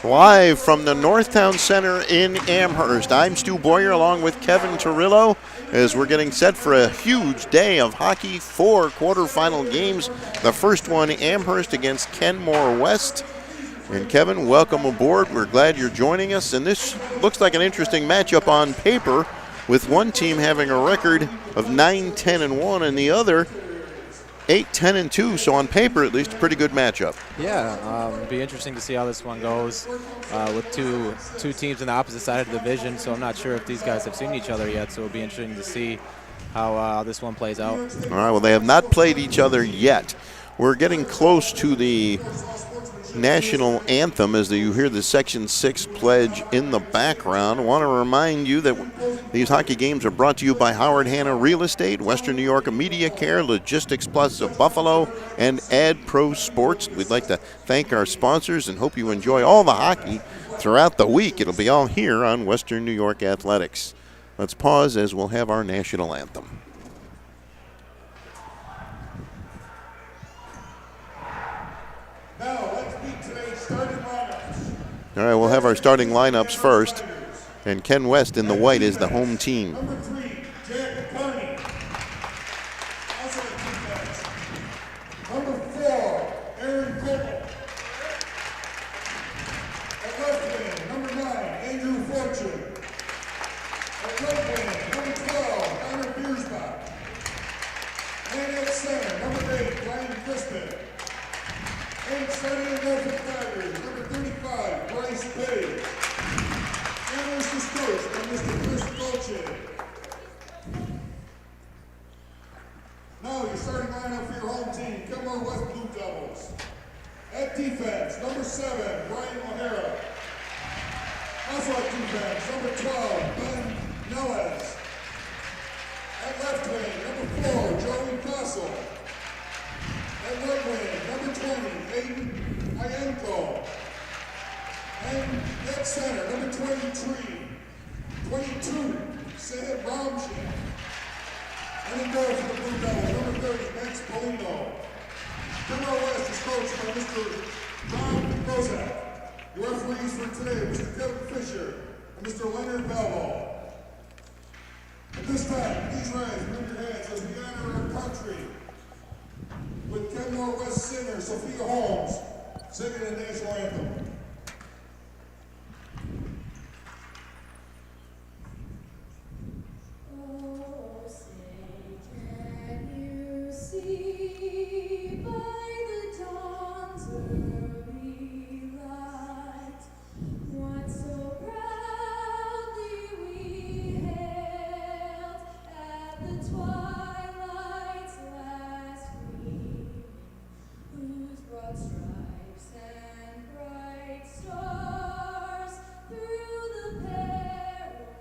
Live from the Northtown Center in Amherst. I'm Stu Boyer along with Kevin Torillo as we're getting set for a huge day of hockey. 4 quarterfinal games. The first one, Amherst against Kenmore West. And Kevin, welcome aboard. We're glad you're joining us. And this looks like an interesting matchup on paper, with one team having a record of 9-10-1 and the other 8-10-2, so on paper at least a pretty good matchup. Yeah, it'll be interesting to see how this one goes with two teams on the opposite side of the division, so I'm not sure if these guys have seen each other yet, so it'll be interesting to see how this one plays out. All right, well, they have not played each other yet. We're getting close to the national anthem as you hear the Section 6 pledge in the background. I want to remind you that these hockey games are brought to you by Howard Hanna Real Estate, Western New York Media Care, Logistics Plus of Buffalo, and Ad Pro Sports. We'd like to thank our sponsors and hope you enjoy all the hockey throughout the week. It'll be all here on Western New York Athletics. Let's pause as we'll have our national anthem. Now, let's meet today's starting lineups. All right, we'll have our starting lineups first. And Ken West in the white is the home team. Number 3, Jack Carney. Also at defense. Number 4, Aaron Cole. At left wing, number 9, Andrew Fortune. At right wing, number 12, Connor Biersbach. And at center, number 8, Brian Crispin. And starting in Norfolk Tigers, number 35, Bryce Page. Amherst is coached by Mr. Chris Dolce. Now your starting lineup for your home team, Kenmore West Blue Devils. At defense, number 7, Brian O'Hara. Also at defense, number 12, Ben Nellis. At left wing, number 4, Joey Castle. At right wing, number 20, Aiden Ienko. And at center, number 23, 22, Sam Romshin. And in goal for the Blue Devils, number 30, Max Polino. Kenmore West is coached by Mr. John Bozak. Your referees for today, Mr. Kevin Fisher and Mr. Leonard Valvo. At this time, please rise and move your hands as we honor our country with Kenmore West singer Sophia Holmes singing the national anthem. Oh, say, can you see by the dawn's early light what so proudly we hailed at the twilight's last gleam, whose broad stripes and bright stars through the perilous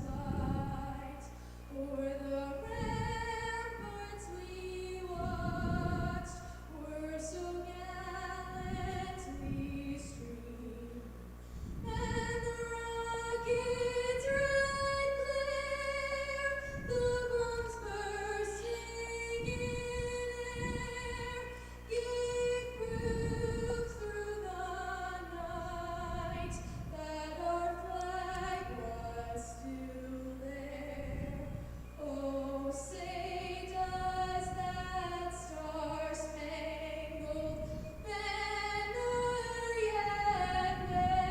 fight o'er the ramparts we watched were so gallantly streamed, and the rocket's red glare, the bombs bursting in air, gave proof through the night that our flag was still there. Oh, say does that star-spangled banner yet wave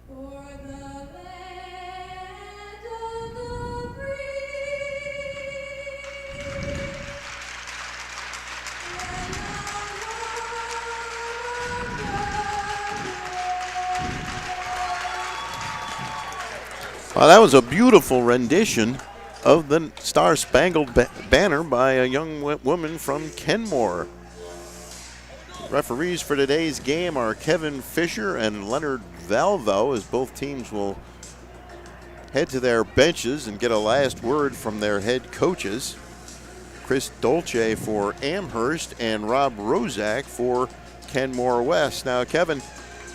o'er the land of the free? And Well, that was a beautiful rendition of the Star-Spangled Banner by a young woman from Kenmore. Referees for today's game are Kevin Fisher and Leonard Valvo, as both teams will head to their benches and get a last word from their head coaches. Chris Dolce for Amherst and Rob Rozak for Kenmore West. Now, Kevin,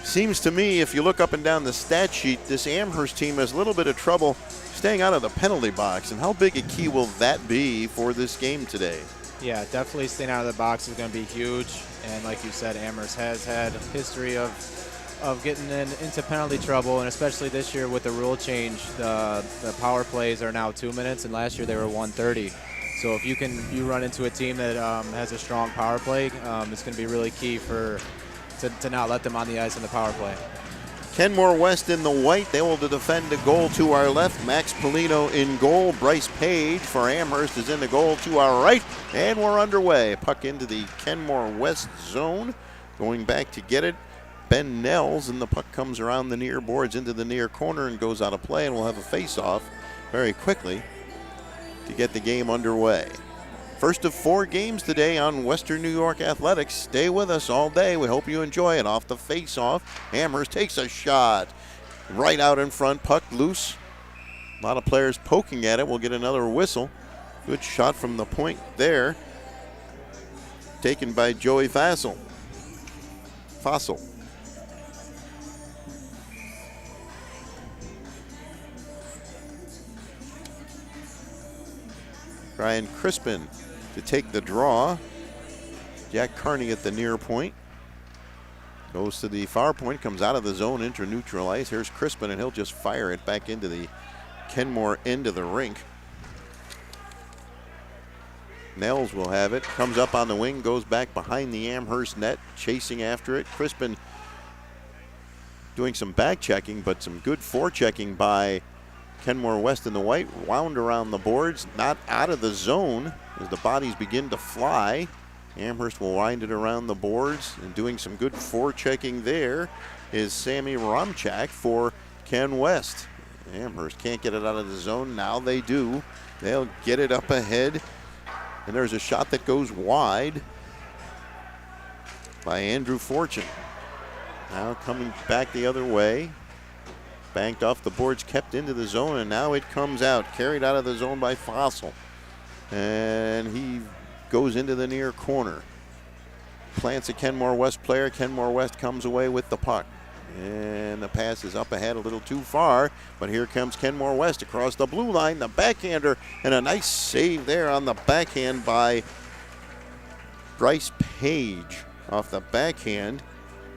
seems to me if you look up and down the stat sheet, this Amherst team has a little bit of trouble staying out of the penalty box. And how big a key will that be for this game today? Yeah, definitely staying out of the box is going to be huge. And like you said, Amherst has had a history of getting into penalty trouble, and especially this year with the rule change, the power plays are now 2 minutes, and last year they were 1:30. So if you run into a team that has a strong power play, it's going to be really key to not let them on the ice in the power play. Kenmore West in the white. They will defend the goal to our left. Max Polino in goal. Bryce Page for Amherst is in the goal to our right. And we're underway. Puck into the Kenmore West zone. Going back to get it, Ben Nels, and the puck comes around the near boards into the near corner and goes out of play, and we'll have a face-off very quickly to get the game underway. First of 4 games today on Western New York Athletics. Stay with us all day. We hope you enjoy it. Off the face-off, Amherst takes a shot. Right out in front, puck loose. A lot of players poking at it. We'll get another whistle. Good shot from the point there. Taken by Joey Fassel. Brian Crispin to take the draw. Jack Carney at the near point. Goes to the far point, comes out of the zone into neutral ice. Here's Crispin, and he'll just fire it back into the Kenmore end of the rink. Nels will have it. Comes up on the wing, goes back behind the Amherst net, chasing after it. Crispin doing some back checking, but some good forechecking by Kenmore West in the white. Wound around the boards, not out of the zone as the bodies begin to fly. Amherst will wind it around the boards, and doing some good forechecking there is Sammy Romchak for Ken West. Amherst can't get it out of the zone. Now they do. They'll get it up ahead, and there's a shot that goes wide by Andrew Fortune. Now coming back the other way. Banked off the boards, kept into the zone, and now it comes out. Carried out of the zone by Fossil. And he goes into the near corner. Plants a Kenmore West player. Kenmore West comes away with the puck. And the pass is up ahead a little too far, but here comes Kenmore West across the blue line. The backhander, and a nice save there on the backhand by Bryce Page off the backhand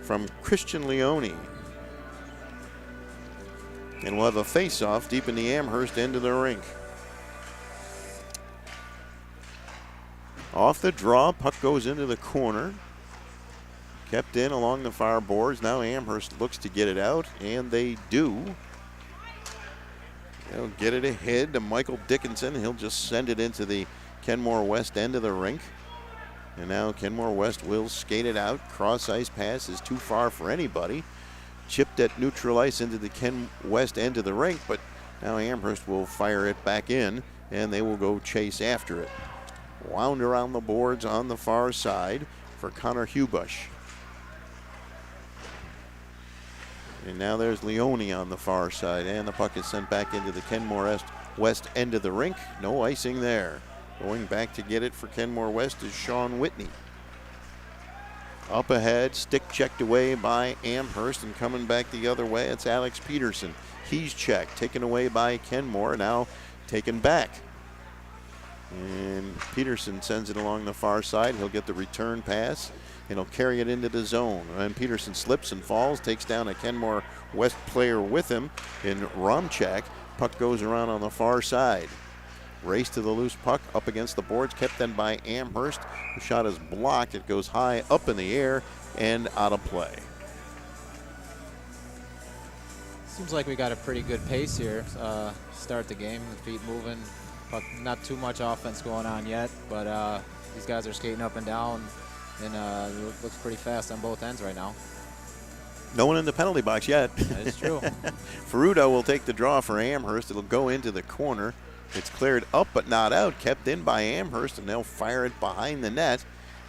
from Christian Leone. And we'll have a face-off deep in the Amherst end of the rink. Off the draw, puck goes into the corner. Kept in along the far boards. Now Amherst looks to get it out, and they do. They'll get it ahead to Michael Dickinson. He'll just send it into the Kenmore West end of the rink. And now Kenmore West will skate it out. Cross ice pass is too far for anybody. Chipped at neutral ice into the Ken West end of the rink, but now Amherst will fire it back in, and they will go chase after it. Wound around the boards on the far side for Connor Hubush. And now there's Leone on the far side, and the puck is sent back into the Kenmore West end of the rink. No icing there. Going back to get it for Kenmore West is Sean Whitney. Up ahead, stick checked away by Amherst, and coming back the other way, it's Alex Peterson. He's checked, taken away by Kenmore, now taken back. And Peterson sends it along the far side. He'll get the return pass, and he'll carry it into the zone. And Peterson slips and falls, takes down a Kenmore West player with him in Romchak. Puck goes around on the far side. Race to the loose puck up against the boards, kept in by Amherst. The shot is blocked. It goes high up in the air and out of play. Seems like we got a pretty good pace here. Start the game, the feet moving, but not too much offense going on yet. But these guys are skating up and down, and it looks pretty fast on both ends right now. No one in the penalty box yet. That is true. Ferrudo will take the draw for Amherst. It'll go into the corner. It's cleared up but not out, kept in by Amherst, and they'll fire it behind the net,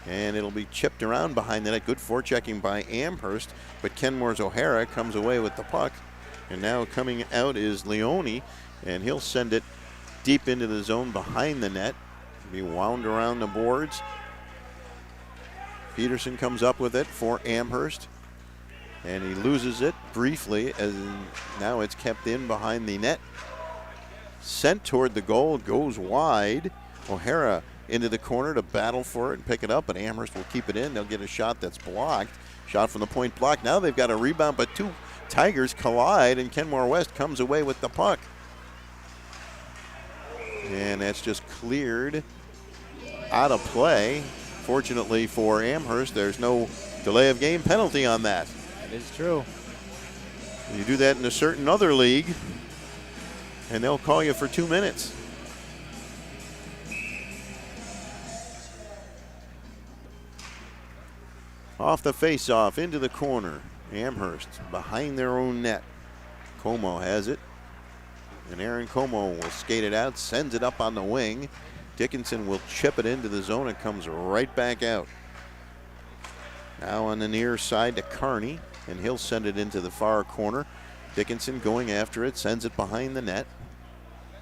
and it'll be chipped around behind the net. Good forechecking by Amherst, but Kenmore's O'Hara comes away with the puck, and now coming out is Leone, and he'll send it deep into the zone behind the net. Be wound around the boards. Peterson comes up with it for Amherst, and he loses it briefly, as now it's kept in behind the net. Sent toward the goal, goes wide. O'Hara into the corner to battle for it and pick it up, but Amherst will keep it in. They'll get a shot that's blocked. Shot from the point blocked. Now they've got a rebound, but two Tigers collide, and Kenmore West comes away with the puck. And that's just cleared out of play. Fortunately for Amherst, there's no delay of game penalty on that. That is true. You do that in a certain other league, and they'll call you for 2 minutes. Off the face-off, into the corner. Amherst behind their own net. Como has it. And Aaron Como will skate it out, sends it up on the wing. Dickinson will chip it into the zone. It comes right back out. Now on the near side to Kearney, and he'll send it into the far corner. Dickinson going after it, sends it behind the net.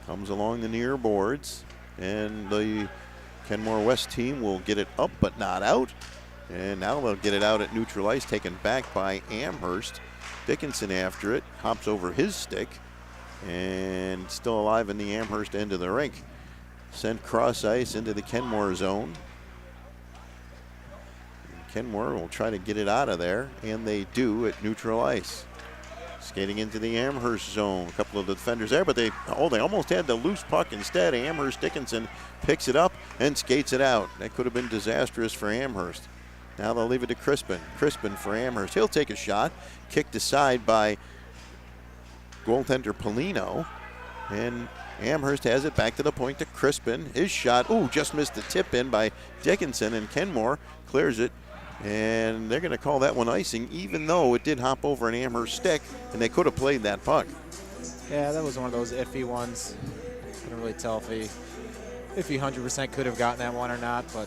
Comes along the near boards, and the Kenmore West team will get it up but not out. And now they'll get it out at neutral ice, taken back by Amherst. Dickinson after it, hops over his stick, and still alive in the Amherst end of the rink. Sent cross ice into the Kenmore zone. Kenmore will try to get it out of there, and they do at neutral ice. Skating into the Amherst zone. A couple of defenders there, but they almost had the loose puck instead. Amherst Dickinson picks it up and skates it out. That could have been disastrous for Amherst. Now they'll leave it to Crispin. Crispin for Amherst. He'll take a shot. Kicked aside by goaltender Polino. And Amherst has it back to the point to Crispin. His shot, just missed the tip in by Dickinson, and Kenmore clears it. And they're going to call that one icing, even though it did hop over an Amherst stick, and they could have played that puck. Yeah, that was one of those iffy ones. Couldn't really tell if he 100% could have gotten that one or not, but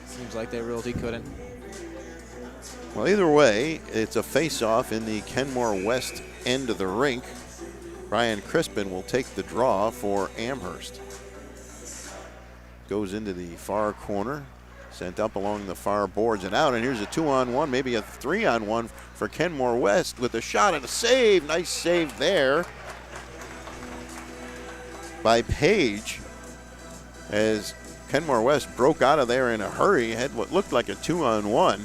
seems like they really couldn't. Well, either way, it's a face-off in the Kenmore West end of the rink. Brian Crispin will take the draw for Amherst. Goes into the far corner. Sent up along the far boards and out, and here's a 2-on-1, maybe a 3-on-1 for Kenmore West with a shot and a save. Nice save there by Page as Kenmore West broke out of there in a hurry, had what looked like a 2-on-1,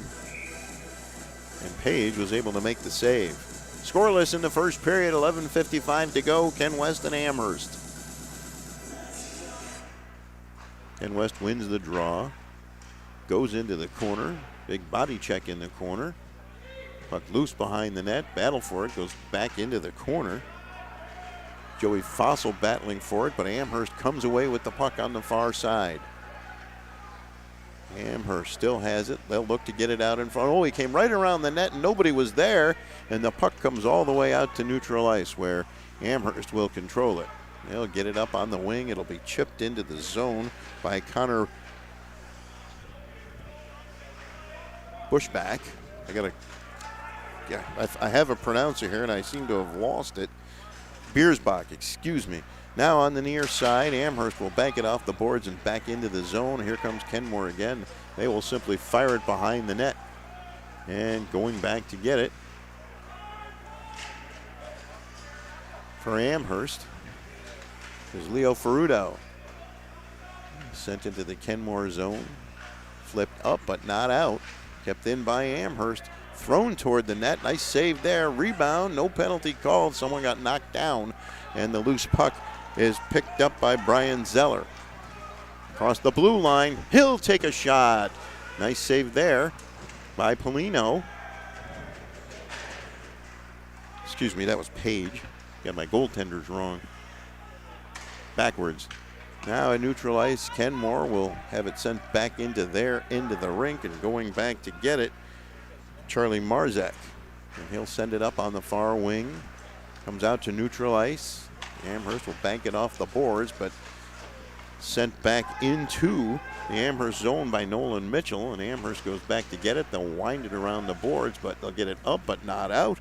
and Page was able to make the save. Scoreless in the first period, 11:55 to go, Ken West and Amherst. Ken West wins the draw. Goes into the corner. Big body check in the corner. Puck loose behind the net. Battle for it. Goes back into the corner. Joey Fossil battling for it, but Amherst comes away with the puck on the far side. Amherst still has it. They'll look to get it out in front. He came right around the net and nobody was there, and the puck comes all the way out to neutral ice where Amherst will control it. They'll get it up on the wing. It'll be chipped into the zone by Connor Bushback. I have a pronouncer here and I seem to have lost it. Biersbach, excuse me. Now on the near side, Amherst will bank it off the boards and back into the zone. Here comes Kenmore again. They will simply fire it behind the net. And going back to get it for Amherst is Leo Ferrudo. Sent into the Kenmore zone. Flipped up but not out. Kept in by Amherst. Thrown toward the net. Nice save there. Rebound. No penalty called. Someone got knocked down. And the loose puck is picked up by Brian Zeller. Across the blue line. He'll take a shot. Nice save there by Polino. Excuse me, that was Page. Got my goaltenders wrong. Backwards. Now at neutral ice, Kenmore will have it sent back into their end of the rink, and going back to get it, Charlie Marzak. And he'll send it up on the far wing. Comes out to neutral ice. Amherst will bank it off the boards, but sent back into the Amherst zone by Nolan Mitchell, and Amherst goes back to get it. They'll wind it around the boards, but they'll get it up but not out.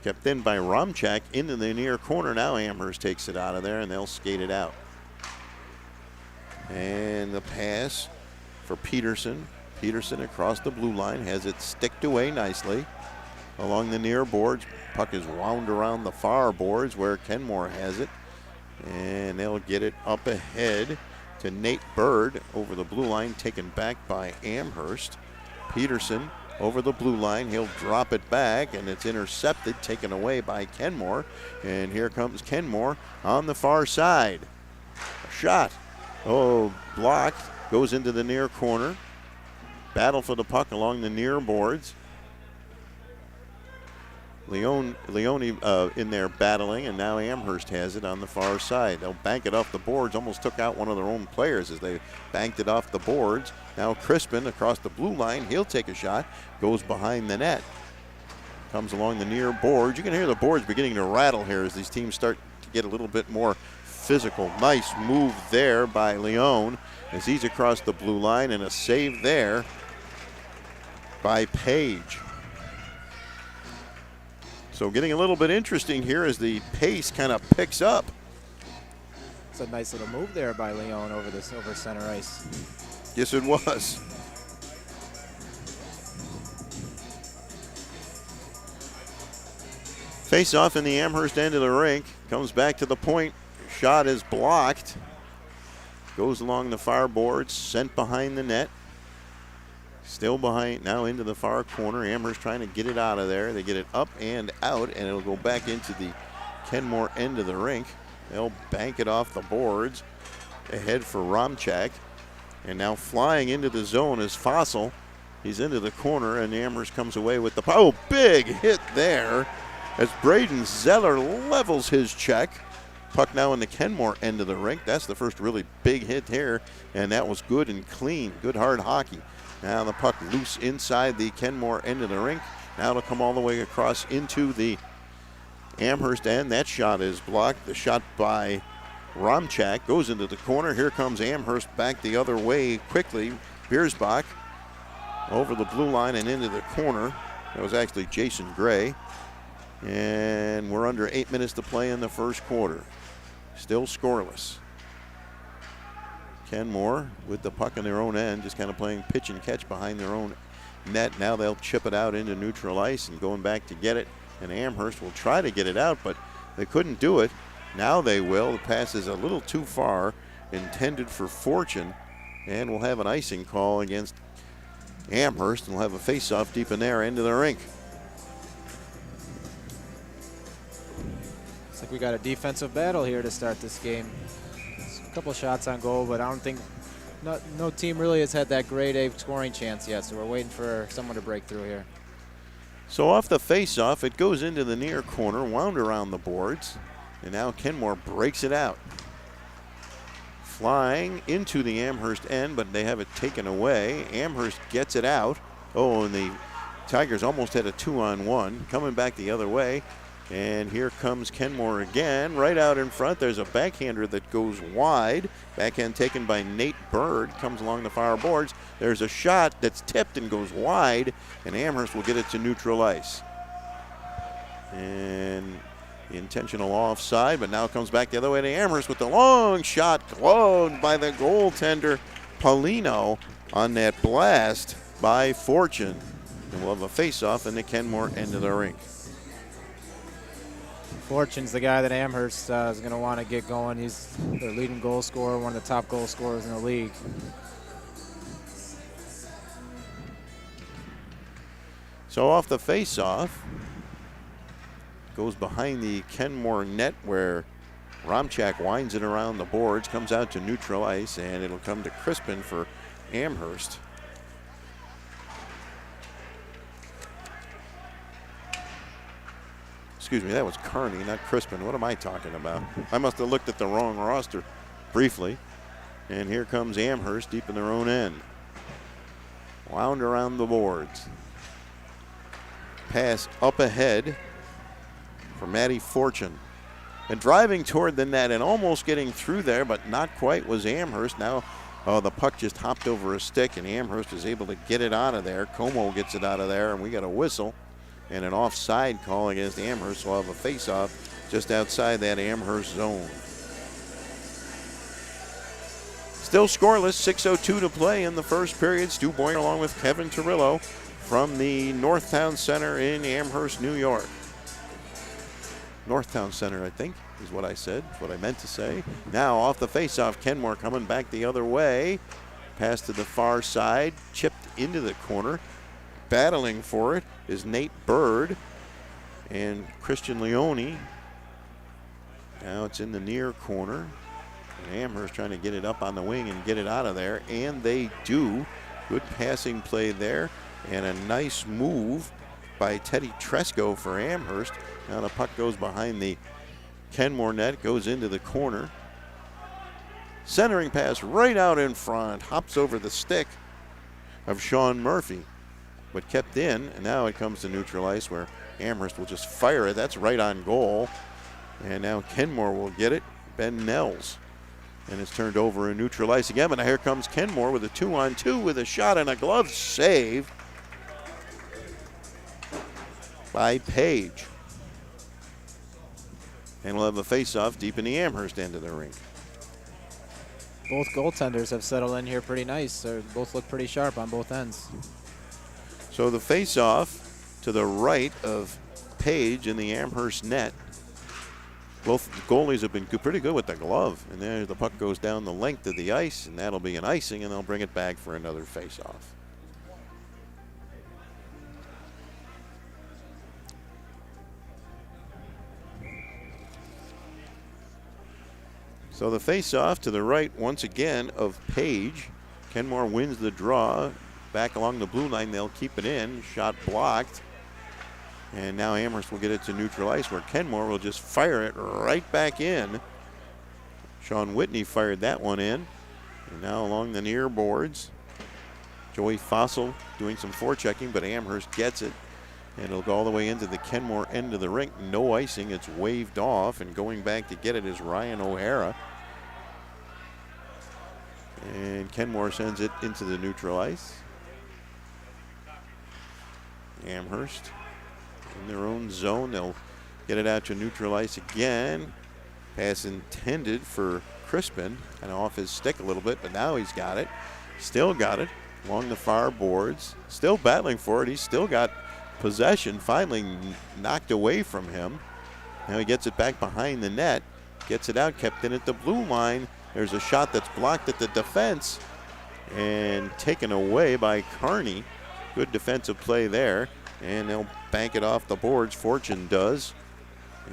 Kept in by Romchak into the near corner. Now Amherst takes it out of there, and they'll skate it out. And the pass for Peterson. Peterson across the blue line has it sticked away nicely along the near boards. Puck is wound around the far boards where Kenmore has it. And they'll get it up ahead to Nate Bird over the blue line, taken back by Amherst. Peterson over the blue line. He'll drop it back, and it's intercepted, taken away by Kenmore. And here comes Kenmore on the far side. A shot. Oh, blocked. Goes into the near corner. Battle for the puck along the near boards. Leone in there battling, and now Amherst has it on the far side. They'll bank it off the boards. Almost took out one of their own players as they banked it off the boards. Now Crispin across the blue line. He'll take a shot. Goes behind the net. Comes along the near boards. You can hear the boards beginning to rattle here as these teams start to get a little bit more physical. Nice move there by Leone as he's across the blue line, and a save there by Page. So getting a little bit interesting here as the pace kind of picks up. It's a nice little move there by Leone over center ice. Yes, it was. Face off in the Amherst end of the rink. Comes back to the point. Shot is blocked. Goes along the far boards, sent behind the net. Still behind, now into the far corner. Amherst trying to get it out of there. They get it up and out, and it'll go back into the Kenmore end of the rink. They'll bank it off the boards. Ahead for Romchak. And now flying into the zone is Fossil. He's into the corner, and Amherst comes away with the, oh, big hit there as Braden Zeller levels his check. Puck now in the Kenmore end of the rink. That's the first really big hit here, and that was good and clean. Good hard hockey. Now the puck loose inside the Kenmore end of the rink. Now it'll come all the way across into the Amherst end. That shot is blocked. The shot by Romchak goes into the corner. Here comes Amherst back the other way quickly. Biersbach over the blue line and into the corner. That was actually Jason Gray. And we're under 8 minutes to play in the first quarter. Still scoreless. Kenmore with the puck in their own end, just kind of playing pitch and catch behind their own net. Now they'll chip it out into neutral ice and going back to get it. And Amherst will try to get it out, but they couldn't do it. Now they will. The pass is a little too far, intended for Fortune, and we'll have an icing call against Amherst, and we'll have a face-off deep in their end of the rink. Looks like we got a defensive battle here to start this game. A couple shots on goal, but I don't think no team really has had that grade A scoring chance yet, so we're waiting for someone to break through here. So off the face-off, it goes into the near corner, wound around the boards, and now Kenmore breaks it out. Flying into the Amherst end, but they have it taken away. Amherst gets it out. Oh, and the Tigers almost had a 2-on-1. Coming back the other way. And here comes Kenmore again, right out in front. There's a backhander that goes wide. Backhand taken by Nate Bird, comes along the far boards. There's a shot that's tipped and goes wide, and Amherst will get it to neutral ice. And the intentional offside, but now comes back the other way to Amherst with the long shot, gloved by the goaltender Paulino on that blast by Fortune. And we'll have a face-off in the Kenmore end of the rink. Fortune's the guy that Amherst is going to want to get going. He's their leading goal scorer, one of the top goal scorers in the league. So off the face-off, goes behind the Kenmore net where Romchak winds it around the boards, comes out to neutral ice, and it'll come to Crispin for Amherst. Excuse me, that was Kearney, not Crispin. What am I talking about? I must have looked at the wrong roster briefly. And here comes Amherst deep in their own end. Wound around the boards. Pass up ahead for Matty Fortune. And driving toward the net and almost getting through there, but not quite, was Amherst. Now, the puck just hopped over a stick, and Amherst is able to get it out of there. Como gets it out of there, and we got a whistle and an offside call against Amherst. So we'll have a face-off just outside that Amherst zone. Still scoreless, 6:02 to play in the first period. Stu Boyer along with Kevin Torillo from the Northtown Center in Amherst, New York. Northtown Center, I think. is what I said, what I meant to say. Now off the faceoff, Kenmore coming back the other way. Pass to the far side, chipped into the corner. Battling for it is Nate Bird and Christian Leone. Now it's in the near corner. And Amherst trying to get it up on the wing and get it out of there, and they do. Good passing play there, and a nice move by Teddy Tresco for Amherst. Now the puck goes behind the Kenmore net, goes into the corner. Centering pass right out in front, hops over the stick of Sean Murphy, but kept in, and now it comes to neutral ice where Amherst will just fire it. That's right on goal, and now Kenmore will get it. Ben Nels. And it's turned over in neutral ice again, but now here comes Kenmore with a 2-on-2 with a shot and a glove save by Page. And we'll have a face-off deep in the Amherst end of the rink. Both goaltenders have settled in here pretty nice. They both look pretty sharp on both ends. So the face-off to the right of Page in the Amherst net. Both goalies have been pretty good with the glove. And there the puck goes down the length of the ice, and that'll be an icing, and they'll bring it back for another face-off. So the face-off to the right once again of Page. Kenmore wins the draw. Back along the blue line, they'll keep it in. Shot blocked. And now Amherst will get it to neutral ice where Kenmore will just fire it right back in. Sean Whitney fired that one in. And now along the near boards, Joey Fossil doing some forechecking, but Amherst gets it. And it'll go all the way into the Kenmore end of the rink. No icing, it's waved off, and going back to get it is Ryan O'Hara. And Kenmore sends it into the neutral ice. Amherst in their own zone. They'll get it out to neutral ice again. Pass intended for Crispin, kind of off his stick a little bit, but now he's got it. Still got it along the far boards. Still battling for it. He's still got possession, finally knocked away from him. Now he gets it back behind the net. Gets it out, kept in at the blue line. There's a shot that's blocked at the defense and taken away by Kearney. Good defensive play there. And they'll bank it off the boards. Fortune does.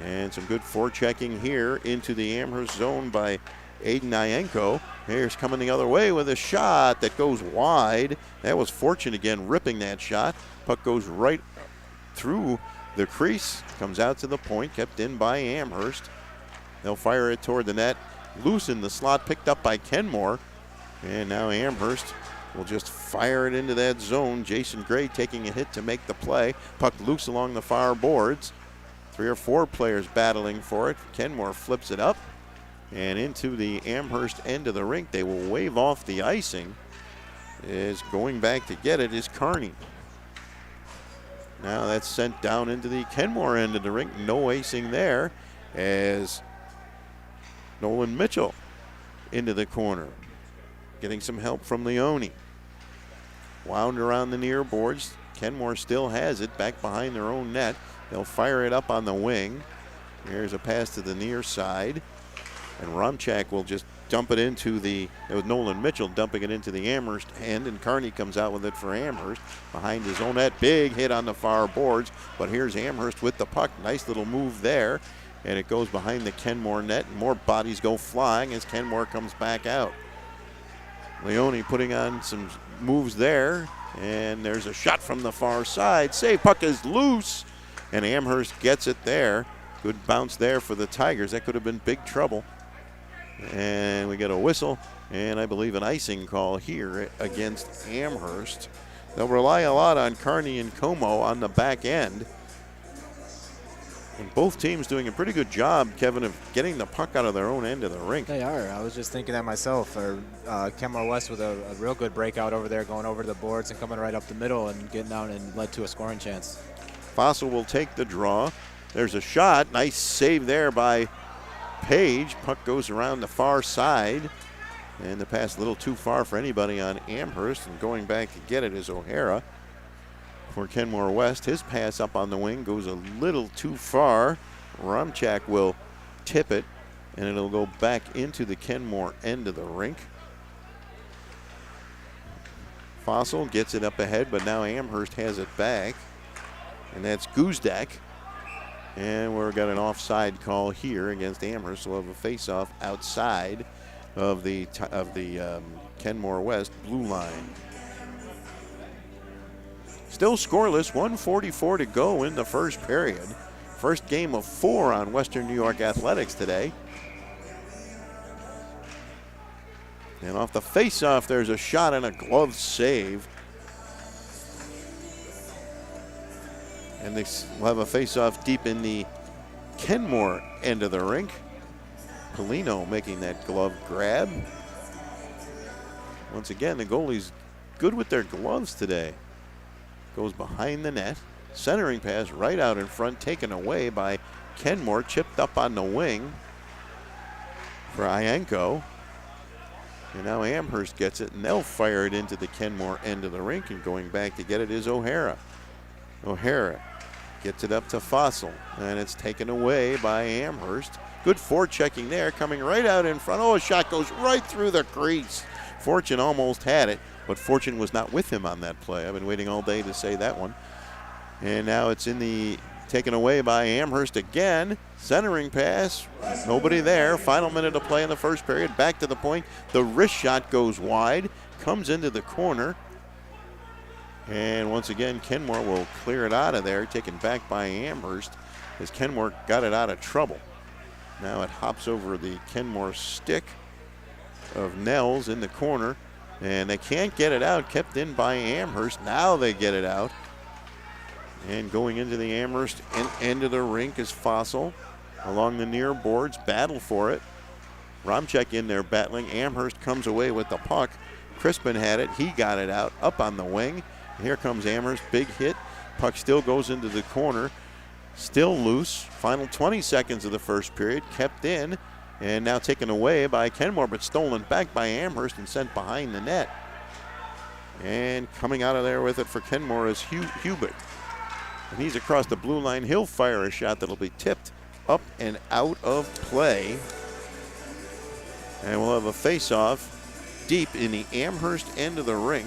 And some good forechecking here into the Amherst zone by Aiden Ienko. Here's coming the other way with a shot that goes wide. That was Fortune again ripping that shot. Puck goes right through the crease. Comes out to the point. Kept in by Amherst. They'll fire it toward the net. Loose in the slot. Picked up by Kenmore. And now Amherst will just fire it into that zone. Jason Gray taking a hit to make the play. Puck loose along the far boards. 3 or 4 players battling for it. Kenmore flips it up and into the Amherst end of the rink. They will wave off the icing. Is going back to get it is Kearney. Now that's sent down into the Kenmore end of the rink. No icing there as Nolan Mitchell into the corner. Getting some help from Leone. Wound around the near boards. Kenmore still has it back behind their own net. They'll fire it up on the wing. Here's a pass to the near side. And Romchak will just dump it into the, it was Nolan Mitchell dumping it into the Amherst end, and Kearney comes out with it for Amherst. Behind his own net, big hit on the far boards, but here's Amherst with the puck. Nice little move there, and it goes behind the Kenmore net. More bodies go flying as Kenmore comes back out. Leone putting on some moves there, and there's a shot from the far side. Save, puck is loose, and Amherst gets it there. Good bounce there for the Tigers. That could have been big trouble. And we get a whistle, and I believe an icing call here against Amherst. They'll rely a lot on Kearney and Como on the back end. And both teams doing a pretty good job, Kevin, of getting the puck out of their own end of the rink. They are. I was just thinking that myself. Kenmore West with a real good breakout over there, going over the boards and coming right up the middle and getting out and led to a scoring chance. Fossil will take the draw. There's a shot. Nice save there by Page. Puck goes around the far side. And the pass a little too far for anybody on Amherst. And going back to get it is O'Hara for Kenmore West. His pass up on the wing goes a little too far. Romchak will tip it, and it'll go back into the Kenmore end of the rink. Fossil gets it up ahead, but now Amherst has it back, and that's Guzdak. And we've got an offside call here against Amherst. We'll have a face-off outside of the Kenmore West blue line. Still scoreless, 1:44 to go in the first period. First game of 4 on Western New York Athletics today. And off the face-off, there's a shot and a glove save. And they will have a face-off deep in the Kenmore end of the rink. Polino making that glove grab. Once again, the goalie's good with their gloves today. Goes behind the net. Centering pass right out in front, taken away by Kenmore, chipped up on the wing for Ianco. And now Amherst gets it, and they'll fire it into the Kenmore end of the rink, and going back to get it is O'Hara. O'Hara gets it up to Fossil, and it's taken away by Amherst. Good forechecking there, coming right out in front. Oh, a shot goes right through the crease. Fortune almost had it, but Fortune was not with him on that play. I've been waiting all day to say that one. And now it's taken away by Amherst again. Centering pass, nobody there. Final minute of play in the first period. Back to the point. The wrist shot goes wide, comes into the corner. And once again, Kenmore will clear it out of there, taken back by Amherst as Kenmore got it out of trouble. Now it hops over the Kenmore stick of Nels in the corner, and they can't get it out, kept in by Amherst. Now they get it out. And going into the Amherst end of the rink is Fossil along the near boards, battle for it. Romchek in there battling. Amherst comes away with the puck. Crispin had it, he got it out, up on the wing. Here comes Amherst, big hit. Puck still goes into the corner, still loose. Final 20 seconds of the first period, kept in, and now taken away by Kenmore, but stolen back by Amherst and sent behind the net. And coming out of there with it for Kenmore is Hubert. And he's across the blue line. He'll fire a shot that'll be tipped up and out of play. And we'll have a face-off deep in the Amherst end of the rink,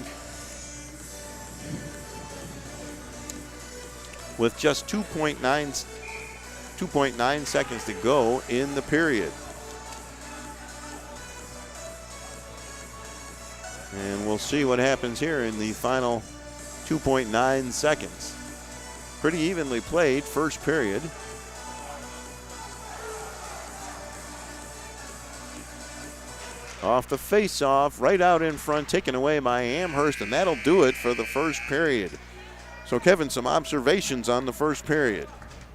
with just 2.9 seconds to go in the period. And we'll see what happens here in the final 2.9 seconds. Pretty evenly played first period. Off the face-off, right out in front, taken away by Amherst, and that'll do it for the first period. So, Kevin, some observations on the first period.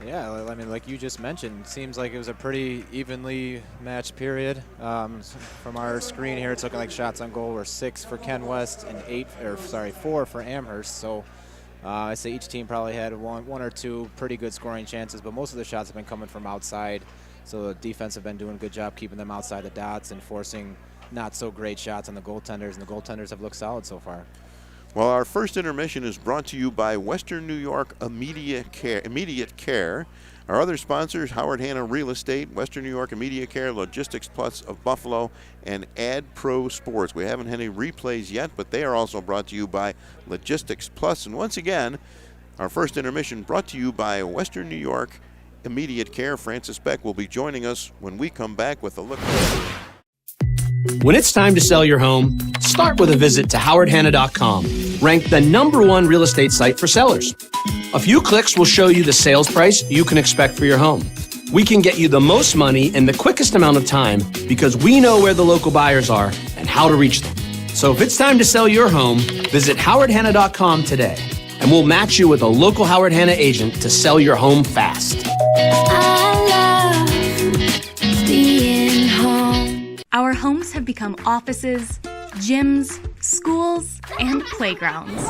Yeah, I mean, like you just mentioned, seems like it was a pretty evenly matched period. From our screen here, it's looking like shots on goal were 6 for Ken West and 4 for Amherst. So I say each team probably had one or two pretty good scoring chances, but most of the shots have been coming from outside. So the defense have been doing a good job keeping them outside the dots and forcing not so great shots on the goaltenders, and the goaltenders have looked solid so far. Well, our first intermission is brought to you by Western New York Immediate Care. Our other sponsors, Howard Hanna Real Estate, Western New York Immediate Care, Logistics Plus of Buffalo, and Ad Pro Sports. We haven't had any replays yet, but they are also brought to you by Logistics Plus. And once again, our first intermission brought to you by Western New York Immediate Care. Francis Beck will be joining us when we come back with a look. When it's time to sell your home, start with a visit to howardhanna.com, ranked the #1 real estate site for sellers. A few clicks will show you the sales price you can expect for your home. We can get you the most money in the quickest amount of time because we know where the local buyers are and how to reach them. So if it's time to sell your home, visit howardhanna.com today, and we'll match you with a local Howard Hanna agent to sell your home fast. I love being home. Our homes have become offices, gyms, schools, and playgrounds.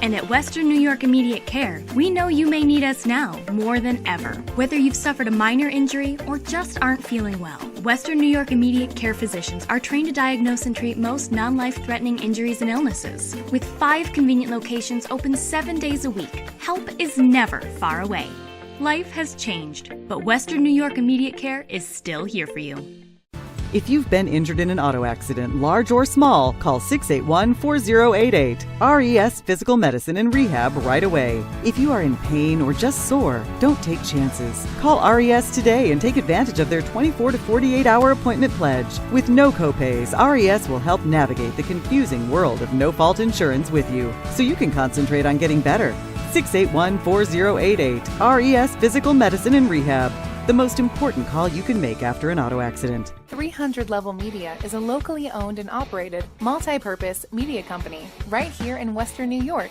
And at Western New York Immediate Care, we know you may need us now more than ever. Whether you've suffered a minor injury or just aren't feeling well, Western New York Immediate Care physicians are trained to diagnose and treat most non-life-threatening injuries and illnesses. With 5 convenient locations open 7 days a week, help is never far away. Life has changed, but Western New York Immediate Care is still here for you. If you've been injured in an auto accident, large or small, call 681-4088. RES Physical Medicine and Rehab right away. If you are in pain or just sore, don't take chances. Call RES today and take advantage of their 24 to 48-hour appointment pledge. With no copays, RES will help navigate the confusing world of no-fault insurance with you, so you can concentrate on getting better. 681-4088. RES Physical Medicine and Rehab. The most important call you can make after an auto accident. 300 Level Media is a locally owned and operated, multi-purpose media company right here in Western New York.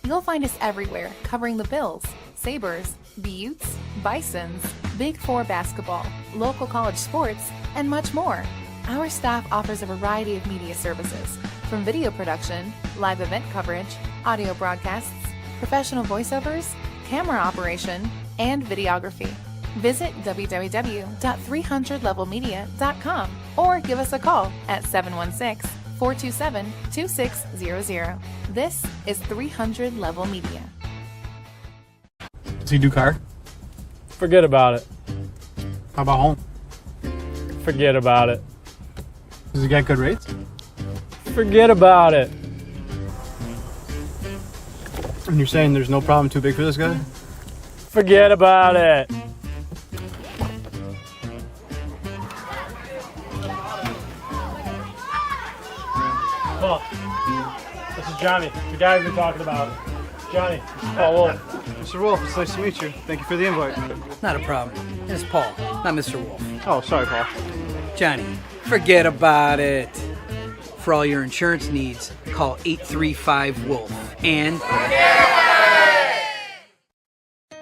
You'll find us everywhere, covering the Bills, Sabres, Buttes, Bisons, Big Four basketball, local college sports, and much more. Our staff offers a variety of media services, from video production, live event coverage, audio broadcasts, professional voiceovers, camera operation, and videography. Visit www.300levelmedia.com or give us a call at 716-427-2600. This is 300 Level Media. Does he do car? Forget about it. How about home? Forget about it. Does he get good rates? Forget about it. And you're saying there's no problem too big for this guy? Forget about it. Paul, this is Johnny, the guy we've been talking about. Johnny, Paul Wolf. Mr. Wolf, it's nice to meet you. Thank you for the invite. Not a problem. It's Paul, not Mr. Wolf. Oh, sorry, Paul. Johnny, forget about it. For all your insurance needs, call 835-WOLF and...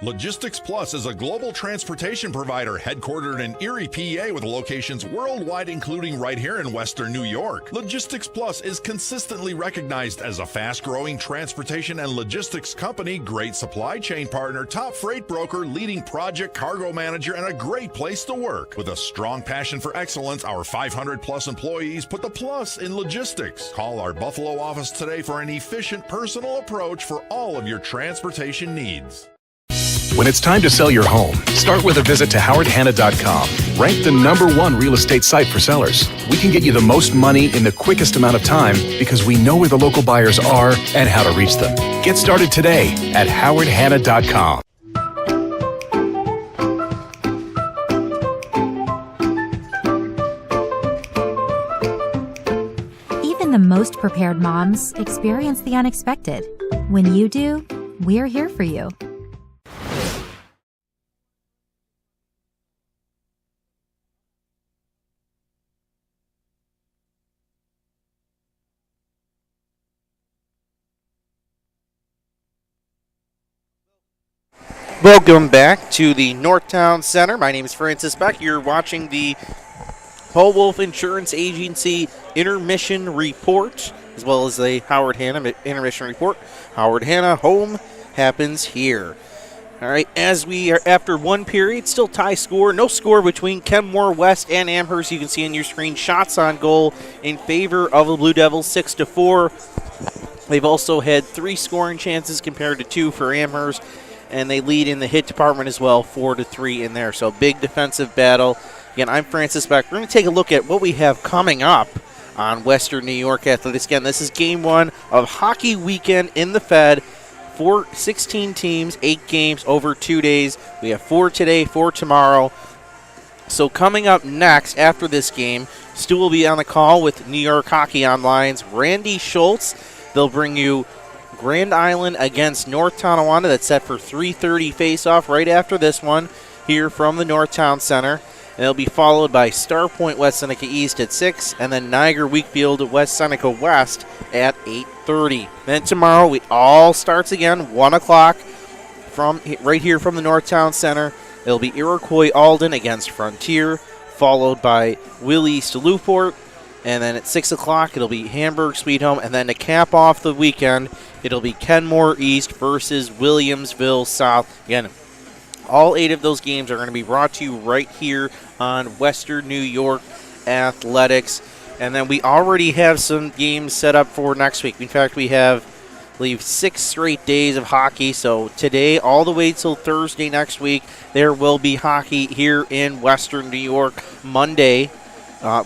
Logistics Plus is a global transportation provider headquartered in Erie, PA with locations worldwide, including right here in Western New York. Logistics Plus is consistently recognized as a fast-growing transportation and logistics company, great supply chain partner, top freight broker, leading project cargo manager, and a great place to work. With a strong passion for excellence, our 500-plus employees put the plus in logistics. Call our Buffalo office today for an efficient, personal approach for all of your transportation needs. When it's time to sell your home, start with a visit to howardhanna.com. Ranked the #1 real estate site for sellers. We can get you the most money in the quickest amount of time because we know where the local buyers are and how to reach them. Get started today at howardhanna.com. Even the most prepared moms experience the unexpected. When you do, we're here for you. Welcome back to the Northtown Center. My name is Francis Beck. You're watching the Paul Wolf Insurance Agency Intermission Report, as well as the Howard Hanna Intermission Report. Howard Hanna, home happens here. All right, as we are after one period, still tie score. No score between Kenmore West and Amherst. You can see on your screen shots on goal in favor of the Blue Devils, 6-4. They've also had 3 scoring chances compared to 2 for Amherst. And they lead in the hit department as well, 4-3 in there. So big defensive battle. Again, I'm Francis Beck. We're going to take a look at what we have coming up on Western New York Athletics. Again, this is game 1 of hockey weekend in the Fed. 16 teams, 8 games over 2 days. We have 4 today, 4 tomorrow. So coming up next after this game, Stu will be on the call with New York Hockey Online's Randy Schultz. They'll bring you Grand Island against North Tonawanda. That's set for 3:30 face-off right after this one here from the Northtown Center. And it'll be followed by Star Point West Seneca East at 6, and then Niagara Wakefield West Seneca West at 8:30. Then tomorrow it all starts again, 1 o'clock from right here from the Northtown Center. It'll be Iroquois Alden against Frontier, followed by Will East Newport. And then at 6 o'clock, it'll be Hamburg Sweet Home. And then to cap off the weekend, it'll be Kenmore East versus Williamsville South. Again, all 8 of those games are going to be brought to you right here on Western New York Athletics. And then we already have some games set up for next week. In fact, we have believe 6 straight days of hockey. So today all the way till Thursday next week, there will be hockey here in Western New York. Monday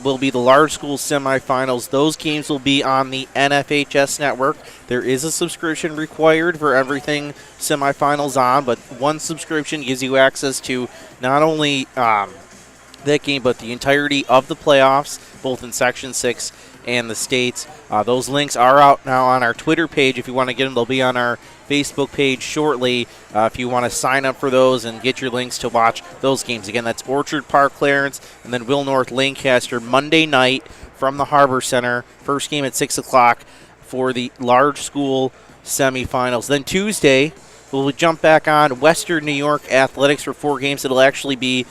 will be the large school semifinals. Those games will be on the NFHS network. There is a subscription required for everything semifinals on, but one subscription gives you access to not only that game, but the entirety of the playoffs, both in Section 6 and the States. Those links are out now on our Twitter page. If you want to get them, they'll be on our Facebook page shortly if you want to sign up for those and get your links to watch those games. Again, that's Orchard Park Clarence and then Will North Lancaster Monday night from the Harbor Center. First game at 6 o'clock for the large school semifinals. Then Tuesday, we'll jump back on Western New York Athletics for 4 games. It'll actually be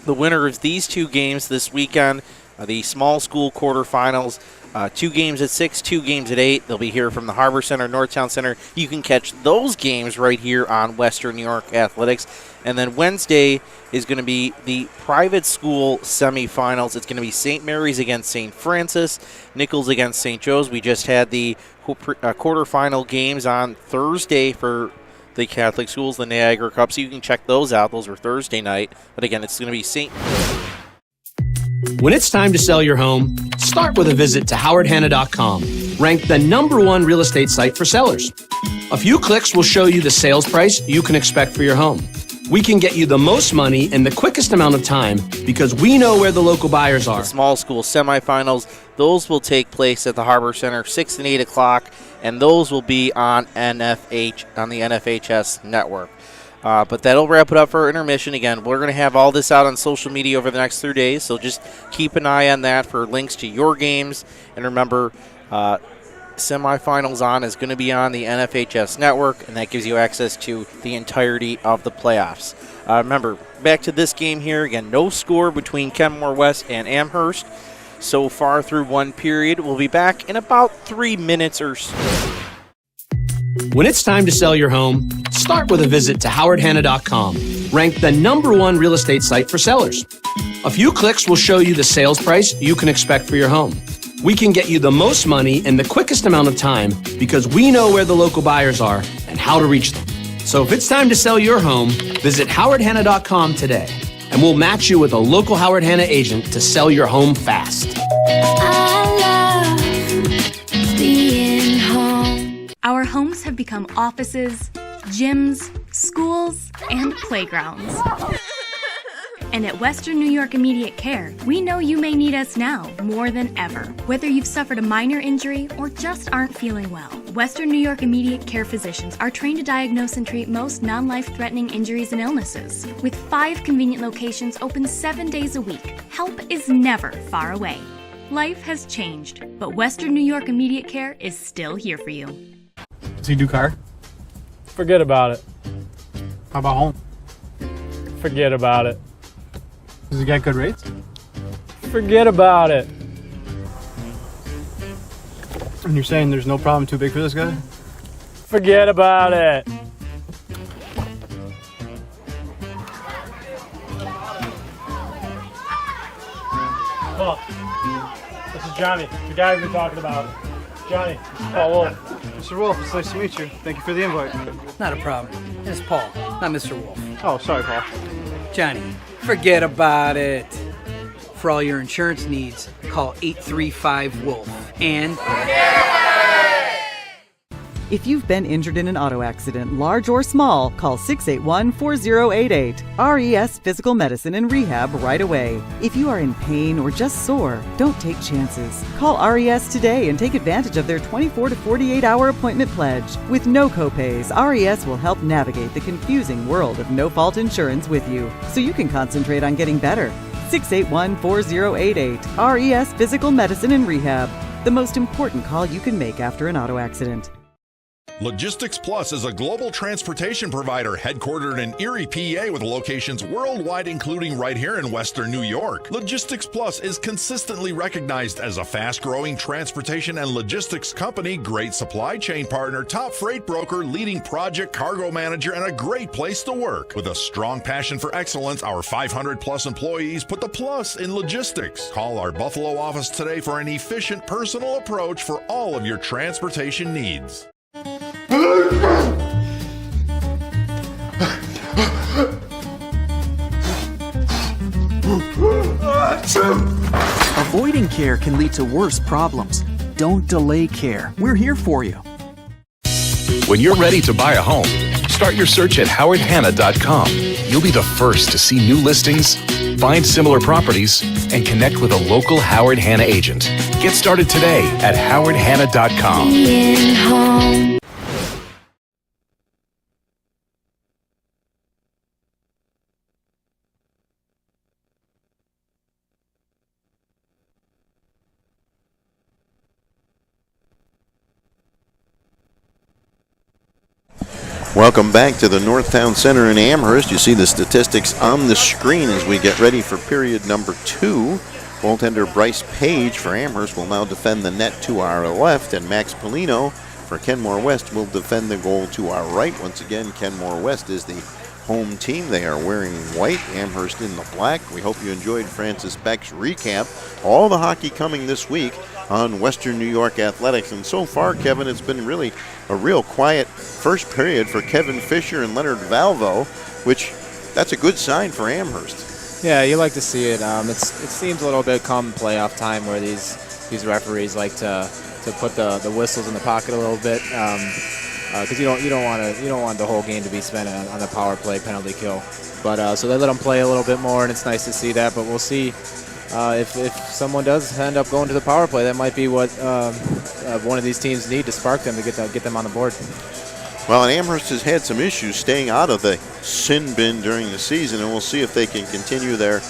the winner of these 2 games this weekend, the small school quarterfinals. 2 games at 6, 2 games at 8. They'll be here from the Harbor Center, Northtown Center. You can catch those games right here on Western New York Athletics. And then Wednesday is going to be the private school semifinals. It's going to be St. Mary's against St. Francis, Nichols against St. Joe's. We just had the quarterfinal games on Thursday for the Catholic schools, the Niagara Cup, so you can check those out. Those were Thursday night. But again, it's going to be St. When it's time to sell your home, start with a visit to howardhanna.com, ranked the #1 real estate site for sellers. A few clicks will show you the sales price you can expect for your home. We can get you the most money in the quickest amount of time because we know where the local buyers are. The small school semifinals, those will take place at the Harbor Center 6 and 8 o'clock, and those will be on the NFHS network. But that'll wrap it up for our intermission. Again, we're going to have all this out on social media over the next 3 days, so just keep an eye on that for links to your games. And remember, semifinals on is going to be on the NFHS network, and that gives you access to the entirety of the playoffs. Remember, back to this game here. Again, no score between Kenmore West and Amherst so far through one period. We'll be back in about 3 minutes or so. When it's time to sell your home, start with a visit to howardhanna.com, ranked the #1 real estate site for sellers. A few clicks will show you the sales price you can expect for your home. We can get you the most money in the quickest amount of time because we know where the local buyers are and how to reach them. So if it's time to sell your home, visit howardhanna.com today, and we'll match you with a local Howard Hanna agent to sell your home fast. Our homes have become offices, gyms, schools, and playgrounds. And at Western New York Immediate Care, we know you may need us now more than ever. Whether you've suffered a minor injury or just aren't feeling well, Western New York Immediate Care physicians are trained to diagnose and treat most non-life-threatening injuries and illnesses. With 5 convenient locations open 7 days a week, help is never far away. Life has changed, but Western New York Immediate Care is still here for you. Does he do car? Forget about it. How about home? Forget about it. Does he get good rates? Forget about it. And you're saying there's no problem too big for this guy? Forget about it. Oh, this is Johnny, the guy we've been talking about. Johnny, Paul Wolf. Mr. Wolf, it's nice to meet you. Thank you for the invite. Not a problem. It's Paul, not Mr. Wolf. Oh, sorry, Paul. Johnny, forget about it. For all your insurance needs, call 835-WOLF and... If you've been injured in an auto accident, large or small, call 681-4088. RES Physical Medicine and Rehab right away. If you are in pain or just sore, don't take chances. Call RES today and take advantage of their 24 to 48-hour appointment pledge. With no copays, RES will help navigate the confusing world of no-fault insurance with you, so you can concentrate on getting better. 681-4088. RES Physical Medicine and Rehab. The most important call you can make after an auto accident. Logistics Plus is a global transportation provider headquartered in Erie, PA with locations worldwide, including right here in Western New York. Logistics Plus is consistently recognized as a fast-growing transportation and logistics company, great supply chain partner, top freight broker, leading project cargo manager, and a great place to work. With a strong passion for excellence, our 500-plus employees put the plus in logistics. Call our Buffalo office today for an efficient, personal approach for all of your transportation needs. Avoiding care can lead to worse problems. Don't delay care. We're here for you. When you're ready to buy a home, start your search at howardhanna.com. You'll be the first to see new listings, find similar properties, and connect with a local Howard Hanna agent. Get started today at howardhanna.com. Being home. Welcome back to the Northtown Center in Amherst. You see the statistics on the screen as we get ready for period number 2. Goaltender Bryce Page for Amherst will now defend the net to our left, and Max Polino for Kenmore West will defend the goal to our right. Once again, Kenmore West is the home team. They are wearing white, Amherst in the black. We hope you enjoyed Francis Beck's recap. All the hockey coming this week on Western New York Athletics. And so far, Kevin, it's been really a real quiet first period for Kevin Fisher and Leonard Valvo, which that's a good sign for Amherst. Yeah, you like to see it. It seems a little bit come playoff time where these referees like to put the whistles in the pocket a little bit, because you don't want the whole game to be spent on the power play penalty kill. But so they let them play a little bit more, and it's nice to see that. But we'll see if someone does end up going to the power play. That might be what one of these teams need to spark them to get them on the board. Well, and Amherst has had some issues staying out of the sin bin during the season, and we'll see if they can continue their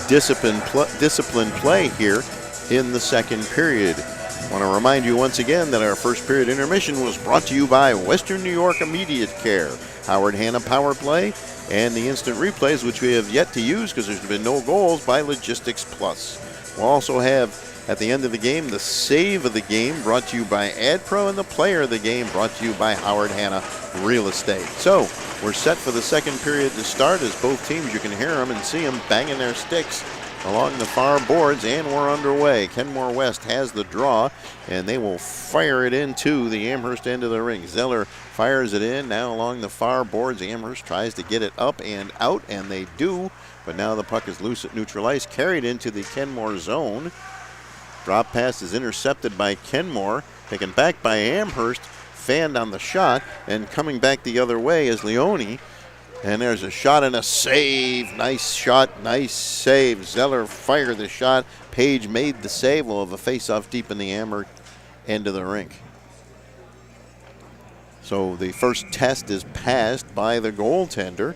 disciplined play here in the second period. I want to remind you once again that our first period intermission was brought to you by Western New York Immediate Care, Howard Hanna Power Play, and the instant replays, which we have yet to use because there's been no goals, by Logistics Plus. We'll also have, at the end of the game, the save of the game brought to you by AdPro, and the player of the game brought to you by Howard Hanna Real Estate. So we're set for the second period to start as both teams, you can hear them and see them banging their sticks along the far boards, and we're underway. Kenmore West has the draw, and they will fire it into the Amherst end of the ring. Zeller fires it in now along the far boards. Amherst tries to get it up and out, and they do, but now the puck is loose at neutral ice, carried into the Kenmore zone. Drop pass is intercepted by Kenmore, taken back by Amherst, fanned on the shot, and coming back the other way is Leone. And there's a shot and a save. Nice shot, nice save. Zeller fired the shot. Page made the save. We'll have a face-off deep in the Amherst end of the rink. So the first test is passed by the goaltender.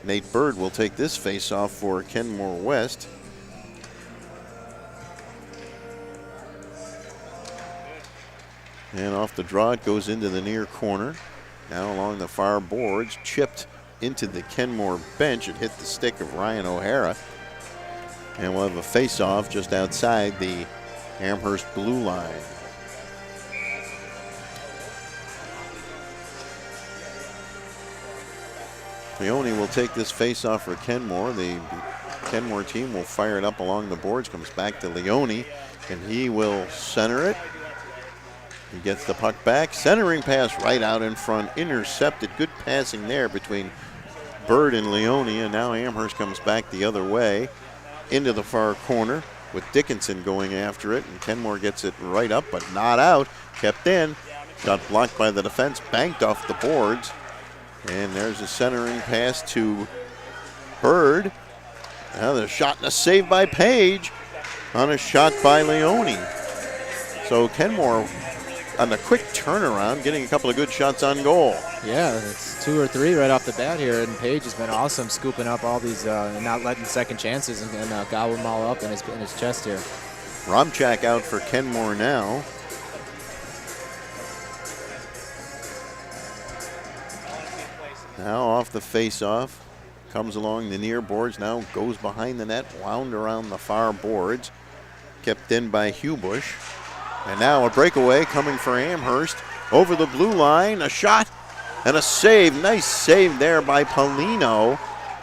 Nate Bird will take this face-off for Kenmore West. And off the draw, it goes into the near corner. Now along the far boards, chipped into the Kenmore bench. It hit the stick of Ryan O'Hara. And we'll have a face-off just outside the Amherst blue line. Leone will take this face-off for Kenmore. The Kenmore team will fire it up along the boards. Comes back to Leone, and he will center it. He gets the puck back, centering pass right out in front, intercepted. Good passing there between Bird and Leone, and now Amherst comes back the other way into the far corner with Dickinson going after it, and Kenmore gets it right up but not out, kept in, got blocked by the defense, banked off the boards, and there's a centering pass to Bird. Now there's a shot and a save by Page on a shot by Leone. So Kenmore on the quick turnaround, getting a couple of good shots on goal. Yeah, it's 2 or 3 right off the bat here, and Page has been awesome scooping up all these and not letting second chances and gobbling them all up in his chest here. Romchak out for Kenmore now. Now off the face-off, comes along the near boards, now goes behind the net, wound around the far boards, kept in by Hubush. And now a breakaway coming for Amherst. Over the blue line, a shot and a save. Nice save there by Polino.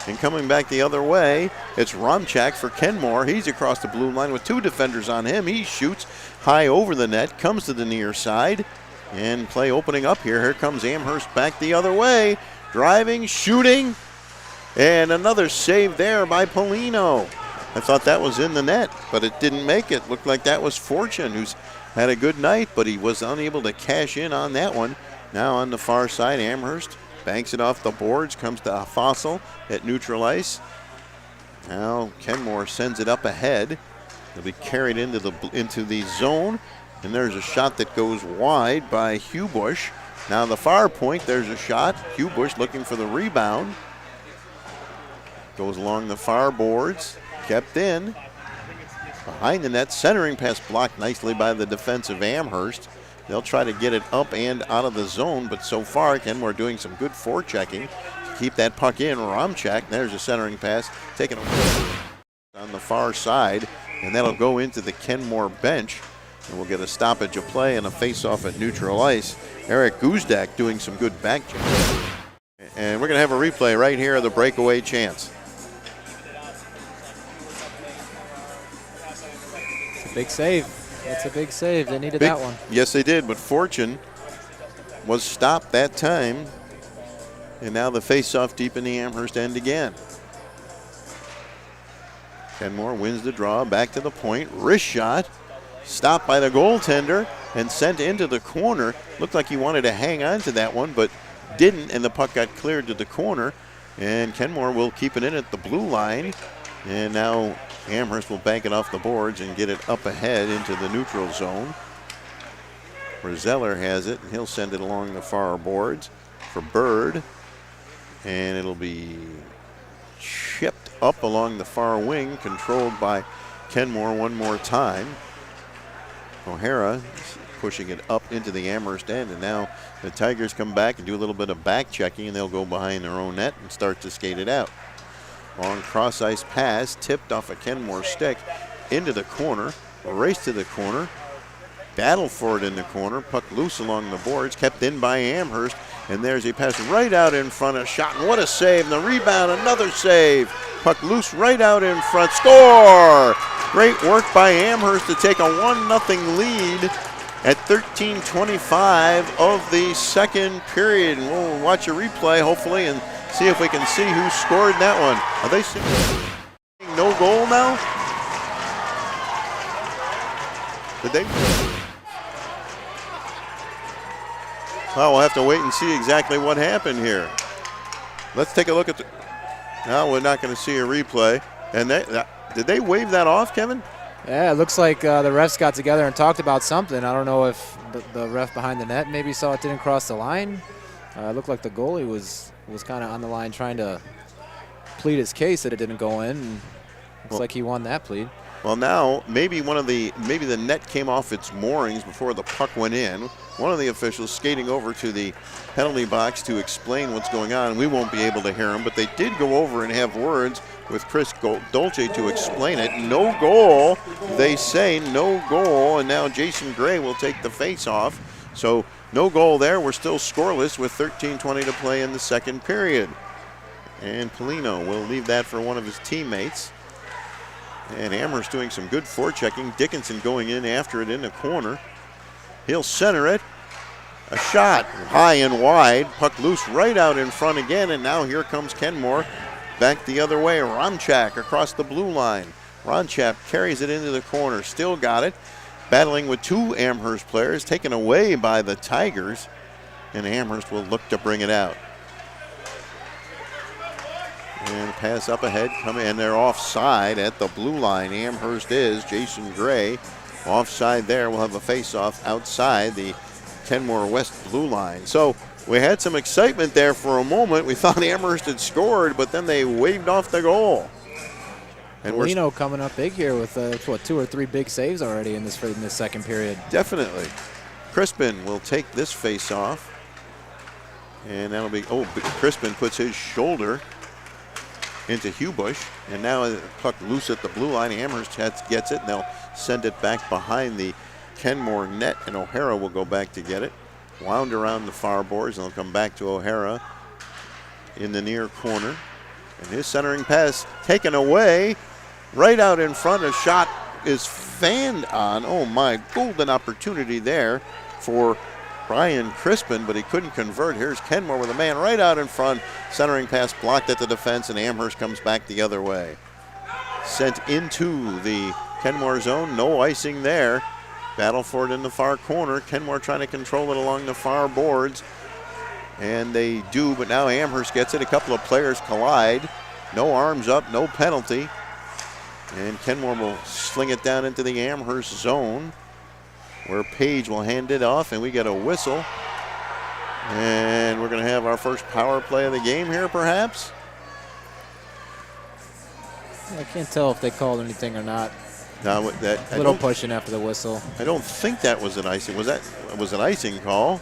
And coming back the other way, it's Romchak for Kenmore. He's across the blue line with 2 defenders on him. He shoots high over the net, comes to the near side, And play opening up here. Here comes Amherst back the other way. Driving, shooting, and another save there by Polino. I thought that was in the net, but it didn't make it. Looked like that was Fortune, who's had a good night, but he was unable to cash in on that one. Now on the far side, Amherst banks it off the boards, comes to Fossil at neutral ice. Now Kenmore sends it up ahead. It'll be carried into the zone, and there's a shot that goes wide by Hubush. Now the far point, there's a shot. Hubush looking for the rebound. Goes along the far boards, kept in. Behind the net, centering pass blocked nicely by the defensive Amherst. They'll try to get it up and out of the zone, but so far Kenmore doing some good forechecking to keep that puck in. Romchak, there's a centering pass, taken away on the far side, and that'll go into the Kenmore bench. And we'll get a stoppage of play and a face-off at neutral ice. Eric Guzdak doing some good back checking. And we're going to have a replay right here of the breakaway chance. It's a big save. It's a big save. They needed that one. Yes, they did, but Fortune was stopped that time. And now the face-off deep in the Amherst end again. Kenmore wins the draw, back to the point, wrist shot, stopped by the goaltender and sent into the corner. Looked like he wanted to hang on to that one, but didn't, and the puck got cleared to the corner. And Kenmore will keep it in at the blue line. And now Amherst will bank it off the boards and get it up ahead into the neutral zone, where Zeller has it, and he'll send it along the far boards for Bird. And it'll be chipped up along the far wing, controlled by Kenmore one more time. O'Hara pushing it up into the Amherst end, and now the Tigers come back and do a little bit of back checking, and they'll go behind their own net and start to skate it out. Long cross ice pass, tipped off a Kenmore stick into the corner, race to the corner, battle for it in the corner, puck loose along the boards, kept in by Amherst, and there's a pass right out in front, a shot, and what a save, and the rebound, another save. Puck loose right out in front, score! Great work by Amherst to take a 1-0 lead at 13:25 of the second period. And we'll watch a replay, hopefully, and see if we can see who scored that one. Are they seeing no goal now? Did they? Well, we'll have to wait and see exactly what happened here. Let's take a look at the... No, we're not going to see a replay. And did they wave that off, Kevin? Yeah, it looks like the refs got together and talked about something. I don't know if the ref behind the net maybe saw it didn't cross the line. It looked like the goalie was kind of on the line trying to plead his case that it didn't go in. And looks like he won that plead. Well, now maybe the net came off its moorings before the puck went in. One of the officials skating over to the penalty box to explain what's going on. We won't be able to hear him, but they did go over and have words with Chris Dolce to explain it. No goal. They say no goal, and now Jason Gray will take the face-off. So no goal there. We're still scoreless with 13:20 to play in the second period. And Polino will leave that for one of his teammates. And Amherst doing some good forechecking. Dickinson going in after it in the corner. He'll center it. A shot high and wide. Puck loose right out in front again. And now here comes Kenmore back the other way. Romchak across the blue line. Romchak carries it into the corner. Still got it. Battling with two Amherst players. Taken away by the Tigers. And Amherst will look to bring it out. And pass up ahead, and they're offside at the blue line. Amherst is. Jason Gray offside there. We'll have a face-off outside the Kenmore West blue line. So we had some excitement there for a moment. We thought Amherst had scored, but then they waved off the goal. And Polino coming up big here with 2 or 3 big saves already in this second period. Definitely. Crispin will take this face-off, and that'll be Crispin puts his shoulder into Hubush, and now the puck loose at the blue line. Amherst gets it, and they'll send it back behind the Kenmore net, and O'Hara will go back to get it. Wound around the far boards, and they'll come back to O'Hara in the near corner. And his centering pass taken away right out in front. A shot is fanned on. Oh my, golden opportunity there for Brian Crispin, but he couldn't convert. Here's Kenmore with a man right out in front. Centering pass blocked at the defense, and Amherst comes back the other way. Sent into the Kenmore zone, no icing there. Battle for it in the far corner. Kenmore trying to control it along the far boards. And they do, but now Amherst gets it. A couple of players collide. No arms up, no penalty. And Kenmore will sling it down into the Amherst zone, where Page will hand it off, and we get a whistle. And we're going to have our first power play of the game here, perhaps. I can't tell if they called anything or not. No, that a little pushing after the whistle. I don't think that was an icing. Was an icing call?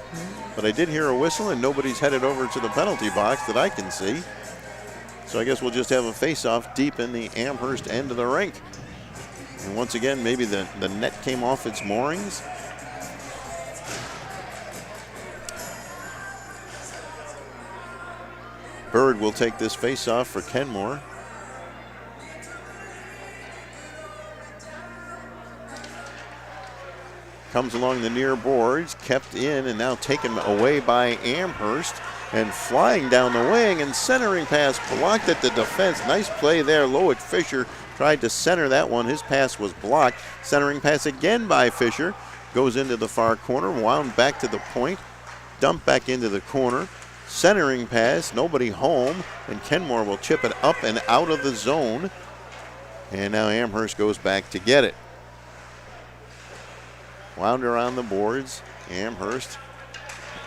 But I did hear a whistle, and nobody's headed over to the penalty box that I can see. So I guess we'll just have a face-off deep in the Amherst end of the rink. And once again, maybe the net came off its moorings. Bird will take this face-off for Kenmore. Comes along the near boards, kept in and now taken away by Amherst. And flying down the wing and centering pass blocked at the defense. Nice play there. Loic Fisher tried to center that one. His pass was blocked. Centering pass again by Fisher. Goes into the far corner, wound back to the point, dumped back into the corner. Centering pass, nobody home, and Kenmore will chip it up and out of the zone. And now Amherst goes back to get it. Wound around the boards. Amherst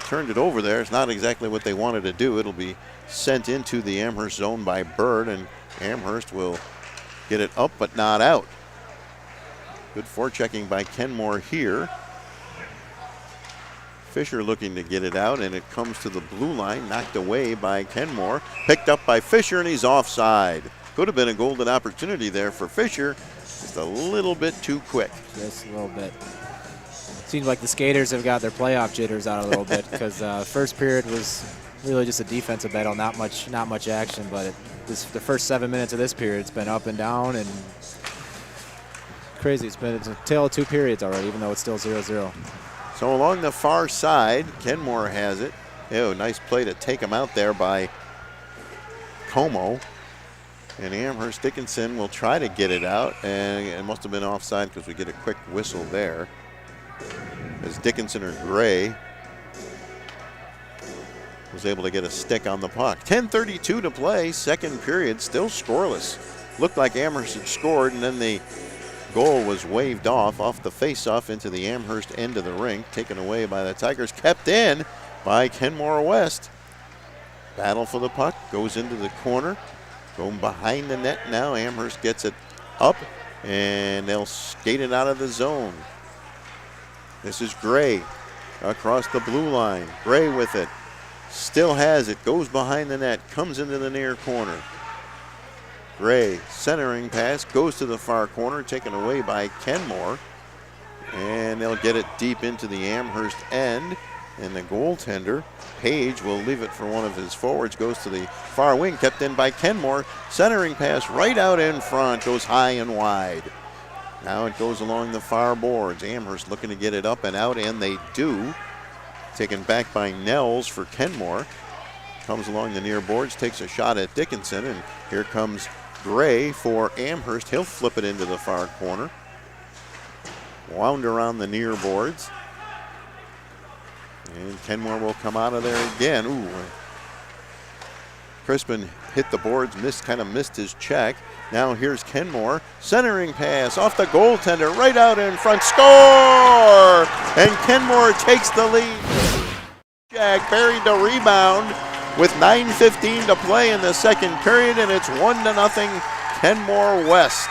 turned it over there. It's not exactly what they wanted to do. It'll be sent into the Amherst zone by Bird, and Amherst will get it up but not out. Good forechecking by Kenmore here. Fisher looking to get it out, and it comes to the blue line, knocked away by Kenmore. Picked up by Fisher, and he's offside. Could have been a golden opportunity there for Fisher. Just a little bit too quick. Just a little bit. Seems like the skaters have got their playoff jitters out a little bit, because first period was really just a defensive battle, not much action. But the first 7 minutes of this period, it's been up and down and crazy. It's a tale of two periods already, even though it's still 0-0. So along the far side, Kenmore has it. Oh, nice play to take him out there by Como. And Amherst Dickinson will try to get it out, and it must have been offside because we get a quick whistle there. As Dickinson or Gray was able to get a stick on the puck. 10:32 to play, second period, still scoreless. Looked like Amherst had scored, and then the goal was waved off the face-off into the Amherst end of the rink, taken away by the Tigers, kept in by Kenmore West. Battle for the puck, goes into the corner, going behind the net now. Amherst gets it up, and they'll skate it out of the zone. This is Gray across the blue line. Gray with it. Still has it. Goes behind the net. Comes into the near corner. Gray centering pass. Goes to the far corner. Taken away by Kenmore. And they'll get it deep into the Amherst end. And the goaltender, Page, will leave it for one of his forwards. Goes to the far wing. Kept in by Kenmore. Centering pass right out in front. Goes high and wide. Now it goes along the far boards. Amherst looking to get it up and out, and they do. Taken back by Nels for Kenmore. Comes along the near boards, takes a shot at Dickinson, and here comes Gray for Amherst. He'll flip it into the far corner. Wound around the near boards. And Kenmore will come out of there again. Ooh. Crispin hit the boards, kind of missed his check. Now here's Kenmore, centering pass off the goaltender, right out in front, score! And Kenmore takes the lead. Jack buried the rebound with 9:15 to play in the second period, and it's 1-0 Kenmore West.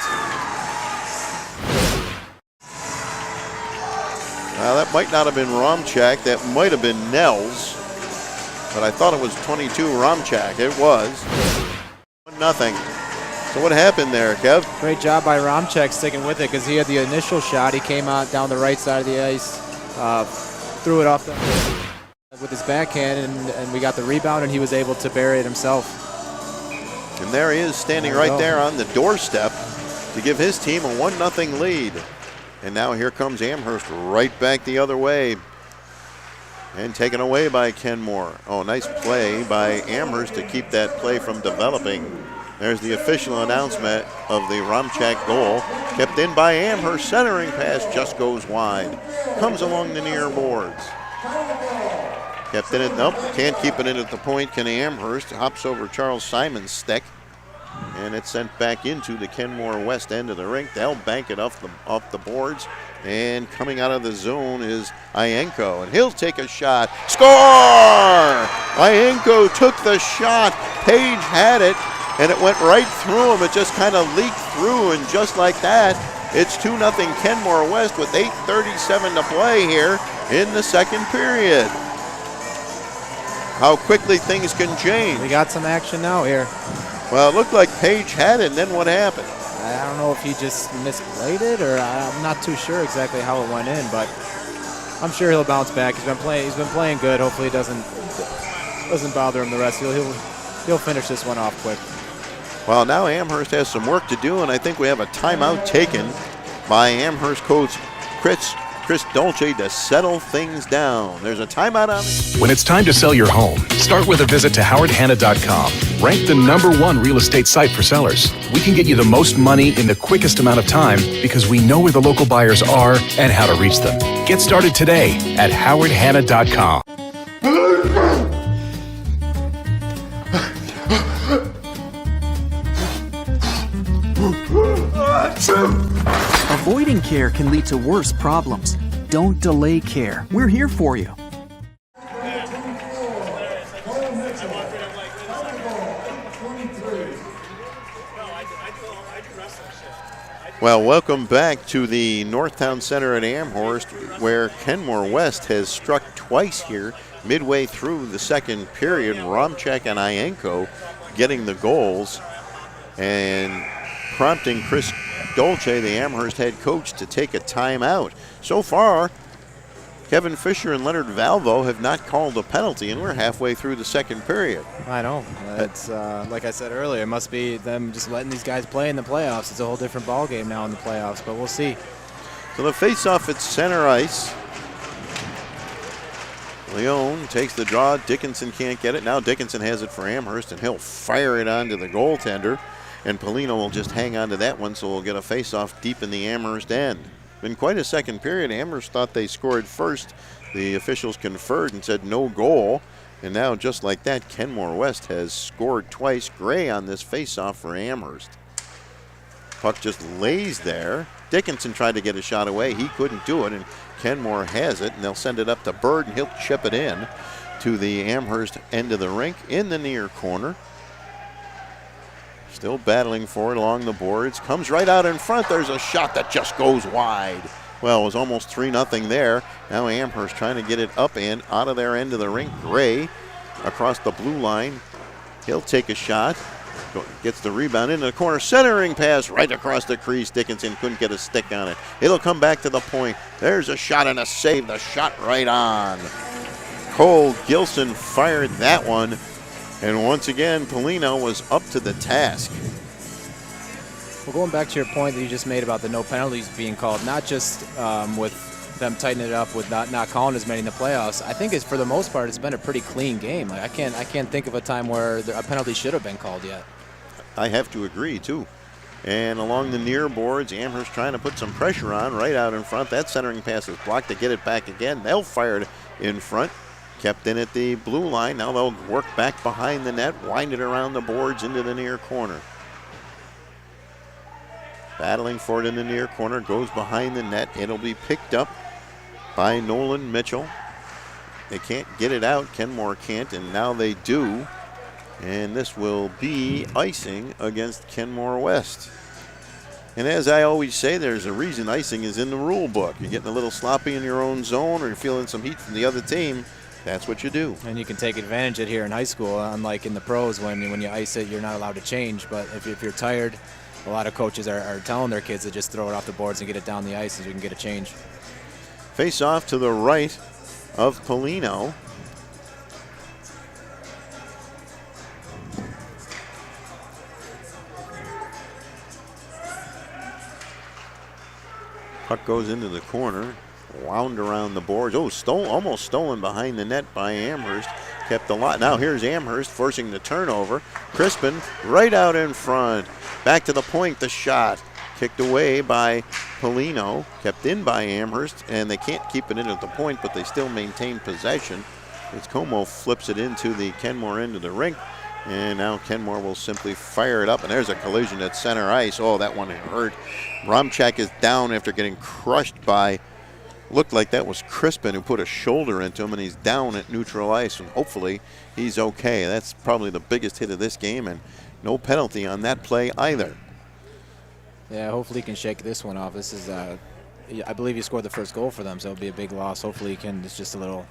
Now that might not have been Romchak, that might have been Nels, but I thought it was 22 Romchak. It was 1-0. So what happened there, Kev? Great job by Romchak sticking with it, because he had the initial shot. He came out down the right side of the ice, threw it off with his backhand, and we got the rebound, and he was able to bury it himself. And there he is standing right there on the doorstep to give his team a 1-0 lead. And now here comes Amherst right back the other way. And taken away by Kenmore. Oh, nice play by Amherst to keep that play from developing. There's the official announcement of the Romchak goal. Kept in by Amherst. Centering pass just goes wide. Comes along the near boards. Kept in it. Nope, can't keep it in at the point. Can Amherst. Hops over Charles Simon's stick. And it's sent back into the Kenmore West end of the rink. They'll bank it off the boards. And coming out of the zone is Ienko, and he'll take a shot. Score! Ienko took the shot. Page had it, and it went right through him. It just kind of leaked through, and just like that, it's 2-0 Kenmore West with 8:37 to play here in the second period. How quickly things can change. We got some action now here. Well, it looked like Page had it, and then what happened? I don't know if he just misplayed it, or I'm not too sure exactly how it went in, but I'm sure he'll bounce back. He's been playing good. Hopefully it doesn't bother him the rest. He'll finish this one off quick. Well, now Amherst has some work to do, and I think we have a timeout taken by Amherst coach Chris Dolce to settle things down. There's a timeout on it. When it's time to sell your home, start with a visit to howardhanna.com. Ranked the #1 real estate site for sellers. We can get you the most money in the quickest amount of time because we know where the local buyers are and how to reach them. Get started today at howardhanna.com. Avoiding care can lead to worse problems. Don't delay care. We're here for you. Well, welcome back to the Northtown Center at Amherst, where Kenmore West has struck twice here midway through the second period. Romchak and Ienko getting the goals and prompting Chris Dolce, the Amherst head coach, to take a timeout. So far, Kevin Fisher and Leonard Valvo have not called a penalty, and we're halfway through the second period. I know. It's like I said earlier, it must be them just letting these guys play in the playoffs. It's a whole different ball game now in the playoffs, but we'll see. So the face-off at center ice. Leone takes the draw. Dickinson can't get it. Now Dickinson has it for Amherst, and he'll fire it onto the goaltender. And Polino will just hang on to that one, so we'll get a face-off deep in the Amherst end. Been quite a second period. Amherst thought they scored first. The officials conferred and said no goal. And now, just like that, Kenmore West has scored twice. Gray on this face-off for Amherst. Puck just lays there. Dickinson tried to get a shot away. He couldn't do it, and Kenmore has it, and they'll send it up to Bird, and he'll chip it in to the Amherst end of the rink in the near corner. Still battling for it along the boards. Comes right out in front. There's a shot that just goes wide. Well, it was almost 3-0 there. Now Amherst trying to get it up and out of their end of the rink. Gray across the blue line. He'll take a shot. Gets the rebound into the corner. Centering pass right across the crease. Dickinson couldn't get a stick on it. It'll come back to the point. There's a shot and a save. The shot right on. Cole Gilson fired that one. And once again, Polino was up to the task. Well, going back to your point that you just made about the no penalties being called, not just with them tightening it up with not calling as many in the playoffs. I think it's, for the most part, it's been a pretty clean game. Like I can't think of a time where a penalty should have been called yet. I have to agree too. And along the near boards, Amherst trying to put some pressure on right out in front. That centering pass is blocked to get it back again. They'll fire it in front. Kept in at the blue line. Now they'll work back behind the net, wind it around the boards into the near corner. Battling for it in the near corner, goes behind the net. It'll be picked up by Nolan Mitchell. They can't get it out. Kenmore can't, and now they do. And this will be icing against Kenmore West. And as I always say, there's a reason icing is in the rule book. You're getting a little sloppy in your own zone, or you're feeling some heat from the other team. That's what you do. And you can take advantage of it here in high school, unlike in the pros when you ice it, you're not allowed to change. But if you're tired, a lot of coaches are telling their kids to just throw it off the boards and get it down the ice so you can get a change. Face off to the right of Polino. Puck goes into the corner. wound around the boards. Oh, almost stolen behind the net by Amherst. Kept the lot. Now here's Amherst forcing the turnover. Crispin right out in front. Back to the point, the shot. Kicked away by Polino. Kept in by Amherst, and they can't keep it in at the point, but they still maintain possession. As Como flips it into the Kenmore end of the rink. And now Kenmore will simply fire it up, and there's a collision at center ice. Oh, that one hurt. Romchak is down after getting crushed by, looked like that was Crispin who put a shoulder into him, and he's down at neutral ice, and hopefully he's okay. That's probably the biggest hit of this game, and no penalty on that play either. Yeah, hopefully he can shake this one off. This is, I believe he scored the first goal for them, so it'll be a big loss. Hopefully he can, it's just a little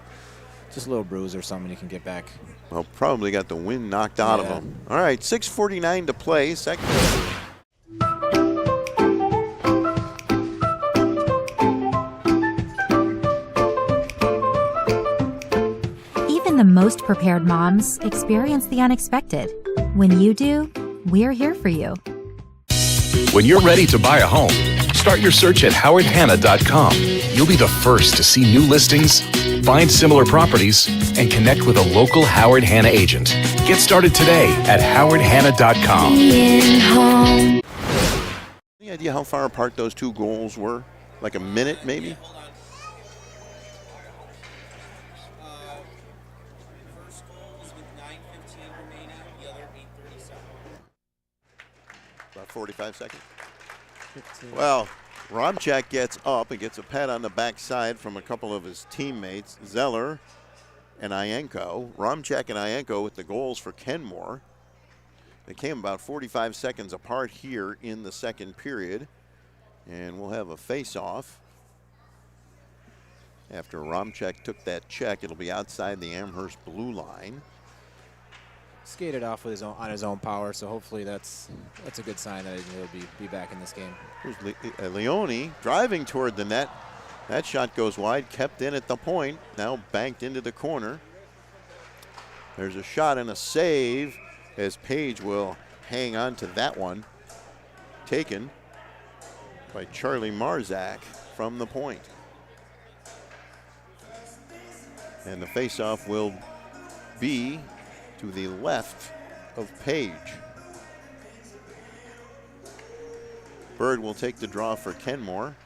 bruise or something he can get back. Well, probably got the wind knocked out of him. All right, 6:49 to play, second. Even the most prepared moms experience the unexpected. When you do, we're here for you. When you're ready to buy a home, start your search at howardhanna.com. You'll be the first to see new listings, find similar properties, and connect with a local Howard Hanna agent. Get started today at howardhanna.com. Any idea how far apart those two goals were? Like a minute, maybe? About 45 seconds. 15. Well, Romchak gets up and gets a pat on the backside from a couple of his teammates, Zeller and Ienko. Romchak and Ienko with the goals for Kenmore. They came about 45 seconds apart here in the second period. And we'll have a face-off. After Romchak took that check, it'll be outside the Amherst blue line. Skated off with on his own power, so hopefully that's a good sign that he'll be back in this game. Here's Leone driving toward the net. That shot goes wide, kept in at the point, now banked into the corner. There's a shot and a save as Page will hang on to that one. Taken by Charlie Marzak from the point. And the faceoff will be to the left of Page. Bird will take the draw for Kenmore.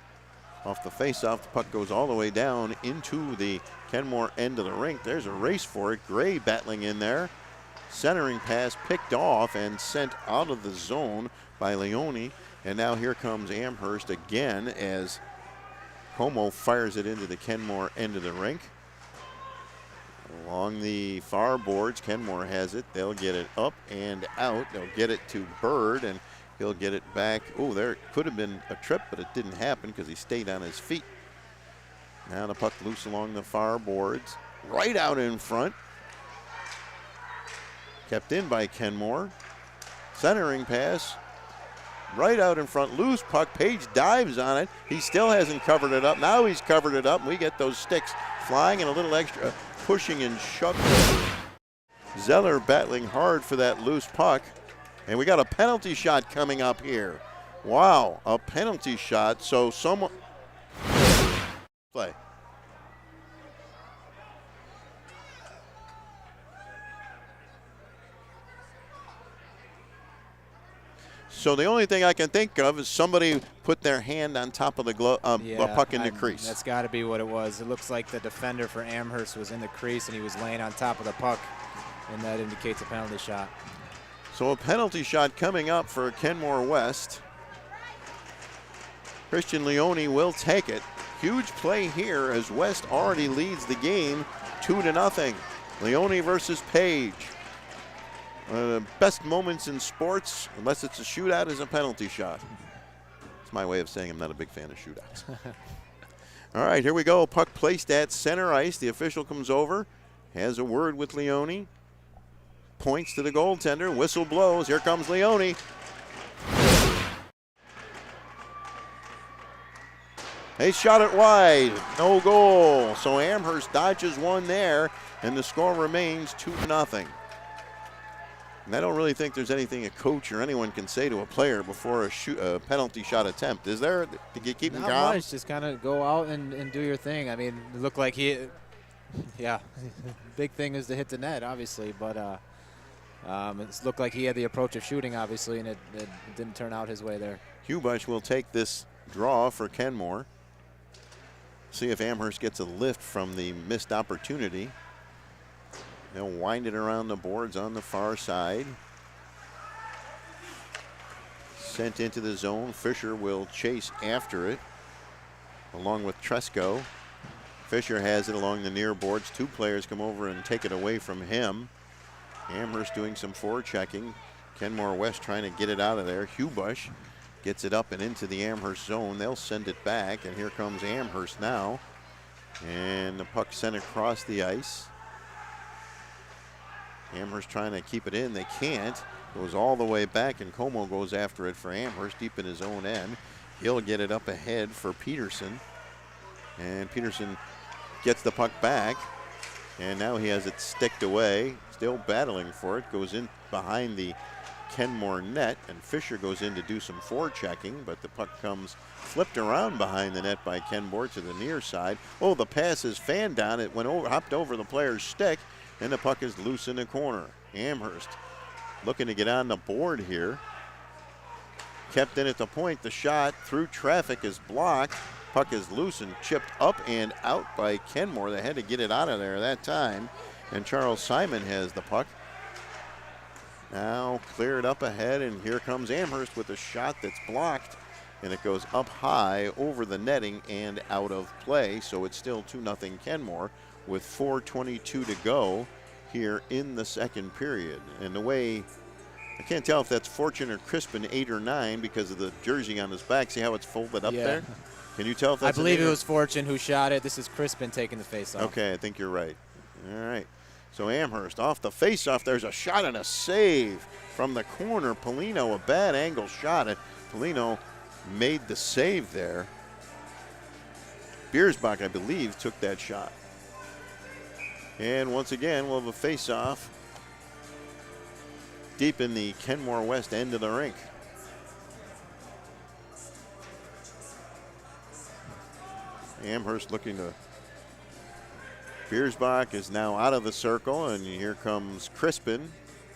Off the faceoff, the puck goes all the way down into the Kenmore end of the rink. There's a race for it. Gray battling in there. Centering pass picked off and sent out of the zone by Leone. And now here comes Amherst again as Como fires it into the Kenmore end of the rink. Along the far boards, Kenmore has it. They'll get it up and out. They'll get it to Bird, and he'll get it back. Oh, there could have been a trip, but it didn't happen because he stayed on his feet. Now the puck loose along the far boards, right out in front. Kept in by Kenmore. Centering pass, right out in front. Loose puck. Page dives on it. He still hasn't covered it up. Now he's covered it up, and we get those sticks flying and a little extra pushing and shoving. Zeller battling hard for that loose puck. And we got a penalty shot coming up here. Wow, a penalty shot. So someone play. So the only thing I can think of is somebody put their hand on top of the puck in the crease. That's got to be what it was. It looks like the defender for Amherst was in the crease and he was laying on top of the puck, and that indicates a penalty shot. So a penalty shot coming up for Kenmore West. Christian Leone will take it. Huge play here as West already leads the game 2-0. Leone versus Page. One of the best moments in sports, unless it's a shootout, is a penalty shot. It's my way of saying I'm not a big fan of shootouts. All right, here we go. Puck placed at center ice. The official comes over, has a word with Leone, points to the goaltender, whistle blows. Here comes Leone. They shot it wide, no goal. So Amherst dodges one there, and the score remains 2-0. And I don't really think there's anything a coach or anyone can say to a player before a penalty shot attempt. Is there? To keep him Not calm? much. Just kind of go out and do your thing. I mean, it looked like yeah, big thing is to hit the net, obviously, but it looked like he had the approach of shooting, obviously, and it didn't turn out his way there. Hubush will take this draw for Kenmore. See if Amherst gets a lift from the missed opportunity. They'll wind it around the boards on the far side. Sent into the zone. Fisher will chase after it along with Tresco. Fisher has it along the near boards. Two players come over and take it away from him. Amherst doing some forechecking. Kenmore West trying to get it out of there. Hubush gets it up and into the Amherst zone. They'll send it back, and here comes Amherst now. And the puck sent across the ice. Amherst trying to keep it in. They can't. Goes all the way back, and Como goes after it for Amherst deep in his own end. He'll get it up ahead for Peterson. And Peterson gets the puck back. And now he has it sticked away. Still battling for it. Goes in behind the Kenmore net, and Fisher goes in to do some forechecking, but the puck comes flipped around behind the net by Kenmore to the near side. Oh, the pass is fanned down. It went over, hopped over the player's stick, and the puck is loose in the corner. Amherst looking to get on the board here. Kept in at the point. The shot through traffic is blocked. Puck is loose and chipped up and out by Kenmore. They had to get it out of there that time, and Charles Simon has the puck. Now cleared up ahead, and here comes Amherst with a shot that's blocked, and it goes up high over the netting and out of play. So it's still 2-0 Kenmore with 4:22 to go here in the second period. And the way, I can't tell if that's Fortune or Crispin, 8 or 9, because of the jersey on his back. See how it's folded up there? Can you tell if that's I believe it was Fortune who shot it. This is Crispin taking the face-off. Okay, I think you're right. All right. So Amherst off the face-off. There's a shot and a save from the corner. Polino, a bad angle shot. Polino made the save there. Biersbach, I believe, took that shot. And once again, we'll have a face-off deep in the Kenmore West end of the rink. Amherst looking to. Biersbach is now out of the circle, and here comes Crispin,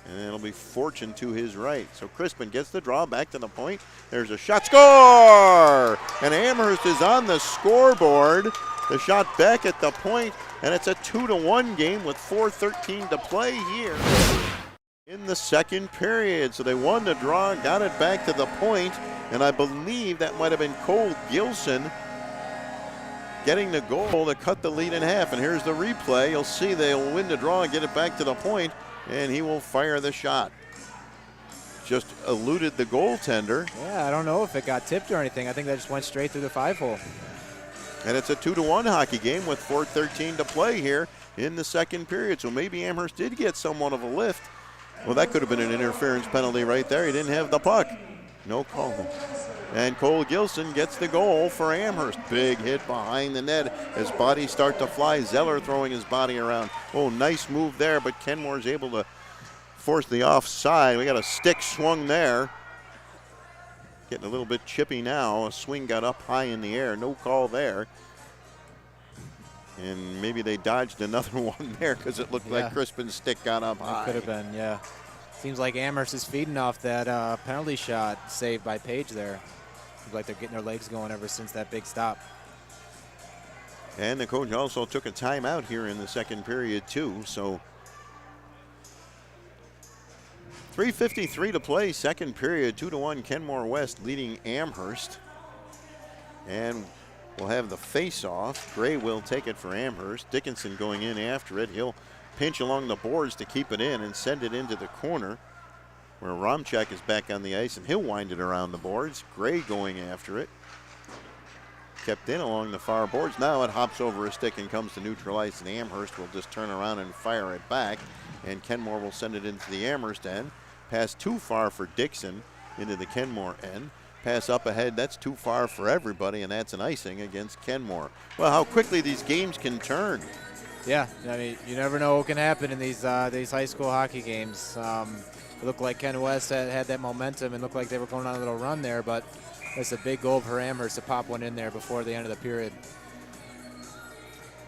and it'll be Fortune to his right. So Crispin gets the draw back to the point. There's a shot, score! And Amherst is on the scoreboard. The shot back at the point, and it's a 2-1 game with 4:13 to play here in the second period. So they won the draw, got it back to the point, and I believe that might have been Cole Gilson getting the goal to cut the lead in half. And here's the replay. You'll see they'll win the draw and get it back to the point, and he will fire the shot. Just eluded the goaltender. Yeah, I don't know if it got tipped or anything. I think that just went straight through the 5-hole. And it's a 2-1 hockey game with 4:13 to play here in the second period. So maybe Amherst did get somewhat of a lift. Well, that could have been an interference penalty right there. He didn't have the puck. No call. And Cole Gilson gets the goal for Amherst. Big hit behind the net as bodies start to fly. Zeller throwing his body around. Oh, nice move there, but Kenmore's able to force the offside. We got a stick swung there. Getting a little bit chippy now. A swing got up high in the air. No call there. And maybe they dodged another one there because it looked like Crispin's stick got up high. Could have been, yeah. Seems like Amherst is feeding off that penalty shot saved by Page there. Seems like they're getting their legs going ever since that big stop. And the coach also took a timeout here in the second period too. So 3:53 to play, second period, 2-1 Kenmore West leading Amherst. And we'll have the face-off. Gray will take it for Amherst. Dickinson going in after it. He'll pinch along the boards to keep it in and send it into the corner where Romchak is back on the ice, and he'll wind it around the boards. Gray going after it. Kept in along the far boards. Now it hops over a stick and comes to neutral ice, and Amherst will just turn around and fire it back. And Kenmore will send it into the Amherst end. Pass too far for Dixon into the Kenmore end. Pass up ahead, that's too far for everybody, and that's an icing against Kenmore. Well, how quickly these games can turn. Yeah, I mean, you never know what can happen in these high school hockey games. It looked like Ken West had that momentum and looked like they were going on a little run there, but it's a big goal for Amherst to pop one in there before the end of the period.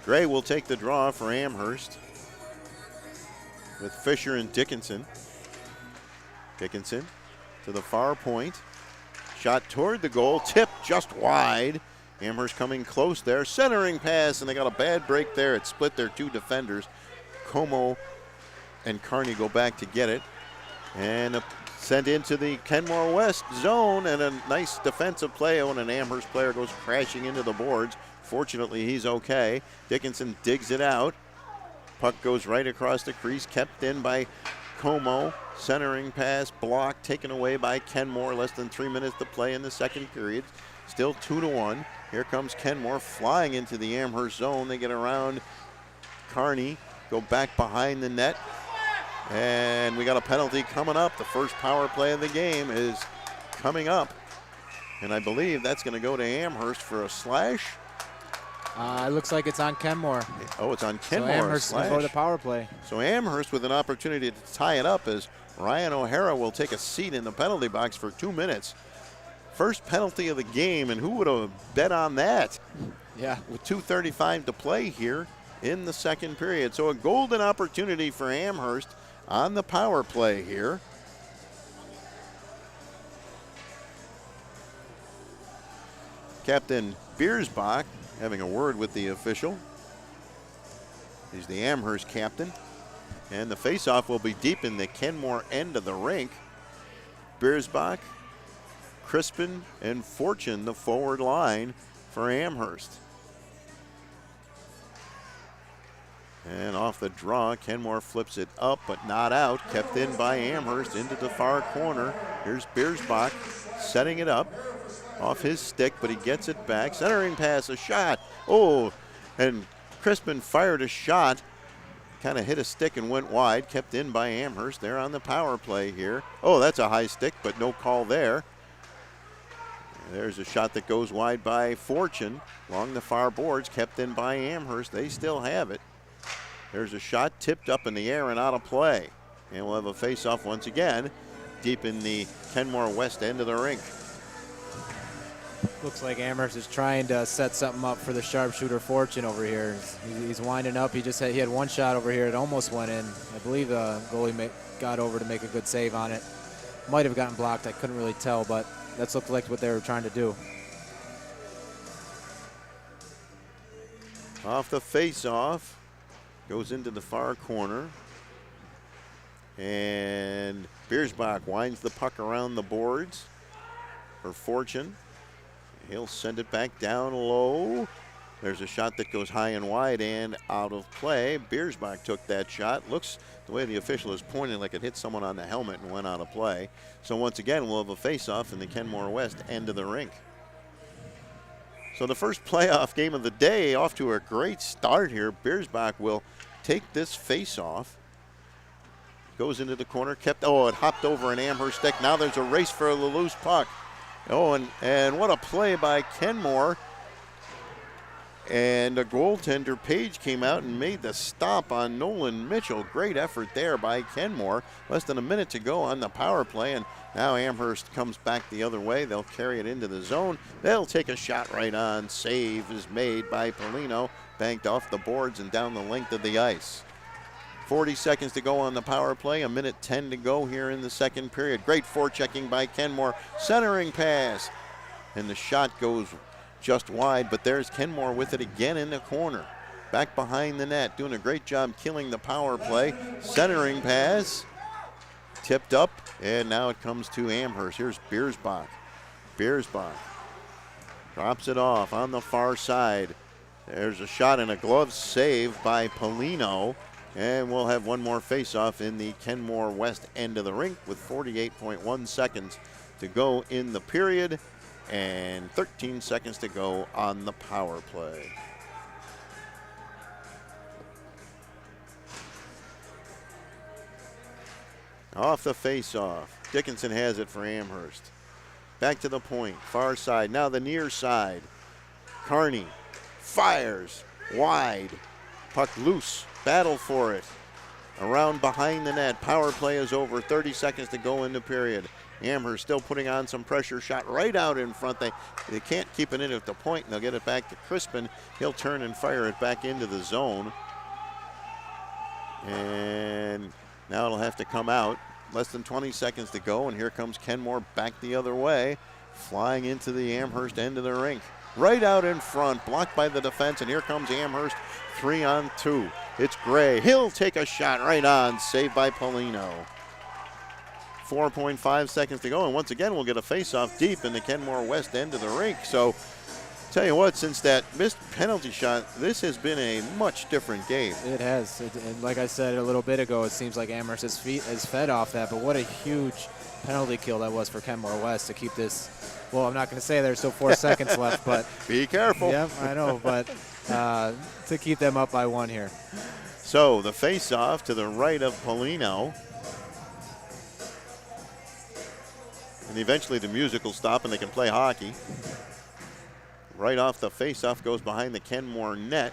Gray will take the draw for Amherst with Fisher and Dickinson. Dickinson to the far point. Shot toward the goal, tipped just wide. Amherst coming close there. Centering pass, and they got a bad break there. It split their two defenders. Como and Kearney go back to get it. And sent into the Kenmore West zone, and a nice defensive play when an Amherst player goes crashing into the boards. Fortunately, he's okay. Dickinson digs it out. Puck goes right across the crease, kept in by Como. Centering pass, blocked, taken away by Kenmore. Less than 3 minutes to play in the second period. Still 2-1. Here comes Kenmore flying into the Amherst zone. They get around Kearney, go back behind the net. And we got a penalty coming up. The first power play of the game is coming up. And I believe that's going to go to Amherst for a slash. It looks like it's on Kenmore. Oh, it's on Kenmore. So Amherst will go to the power play. So Amherst with an opportunity to tie it up as Ryan O'Hara will take a seat in the penalty box for 2 minutes. First penalty of the game, and who would have bet on that? Yeah. With 2:35 to play here in the second period. So a golden opportunity for Amherst on the power play here. Captain Biersbach having a word with the official. He's the Amherst captain. And the faceoff will be deep in the Kenmore end of the rink. Biersbach, Crispin, and Fortune, the forward line for Amherst. And off the draw, Kenmore flips it up, but not out. Kept in by Amherst into the far corner. Here's Biersbach setting it up off his stick, but he gets it back. Centering pass, a shot. Oh, and Crispin fired a shot. Kind of hit a stick and went wide. Kept in by Amherst. They're on the power play here. Oh, that's a high stick, but no call there. There's a shot that goes wide by Fortune along the far boards. Kept in by Amherst. They still have it. There's a shot tipped up in the air and out of play. And we'll have a face-off once again deep in the Kenmore West end of the rink. Looks like Amherst is trying to set something up for the sharpshooter Fortune over here. He's winding up. He had one shot over here. It almost went in. I believe the goalie got over to make a good save on it. Might have gotten blocked. I couldn't really tell, but that's looked like what they were trying to do. Off the face-off. Goes into the far corner. And Biersbach winds the puck around the boards for Fortune. He'll send it back down low. There's a shot that goes high and wide and out of play. Biersbach took that shot. Looks, the way the official is pointing, like it hit someone on the helmet and went out of play. So once again, we'll have a face-off in the Kenmore West end of the rink. So the first playoff game of the day, off to a great start here. Biersbach will take this face-off. Goes into the corner, it hopped over an Amherst stick. Now there's a race for the loose puck. Oh, and what a play by Kenmore. And a goaltender, Page, came out and made the stop on Nolan Mitchell. Great effort there by Kenmore. Less than a minute to go on the power play, and now Amherst comes back the other way. They'll carry it into the zone. They'll take a shot right on. Save is made by Polino. Banked off the boards and down the length of the ice. 40 seconds to go on the power play. A minute 10 to go here in the second period. Great forechecking by Kenmore. Centering pass. And the shot goes just wide, but there's Kenmore with it again in the corner. Back behind the net, doing a great job killing the power play. Centering pass. Tipped up, and now it comes to Amherst. Here's Biersbach. Biersbach drops it off on the far side. There's a shot and a glove save by Polino. And we'll have one more face-off in the Kenmore West end of the rink with 48.1 seconds to go in the period and 13 seconds to go on the power play. Off the face-off. Dickinson has it for Amherst. Back to the point, far side. Now the near side. Kearney fires wide. Puck loose. Battle for it. around behind the net. Power play is over. 30 seconds to go in the period. Amherst still putting on some pressure. Shot right out in front. They can't keep it in at the point, and they'll get it back to Crispin. He'll turn and fire it back into the zone. And now it'll have to come out. Less than 20 seconds to go, and here comes Kenmore back the other way, flying into the Amherst end of the rink. Right out in front, blocked by the defense, and here comes Amherst, 3-on-2. It's Gray. He'll take a shot right on, saved by Polino. 4.5 seconds to go, and once again we'll get a face-off deep in the Kenmore West end of the rink. So, tell you what, since that missed penalty shot, this has been a much different game. It has. And like I said a little bit ago, it seems like Amherst is fed off that, but what a huge penalty kill that was for Kenmore West to keep this. Well, I'm not going to say there's still 4 seconds left, but be careful. Yeah, I know, but to keep them up by 1 here. So the face-off to the right of Polino. And eventually the music will stop and they can play hockey. Right off the face-off goes behind the Kenmore net.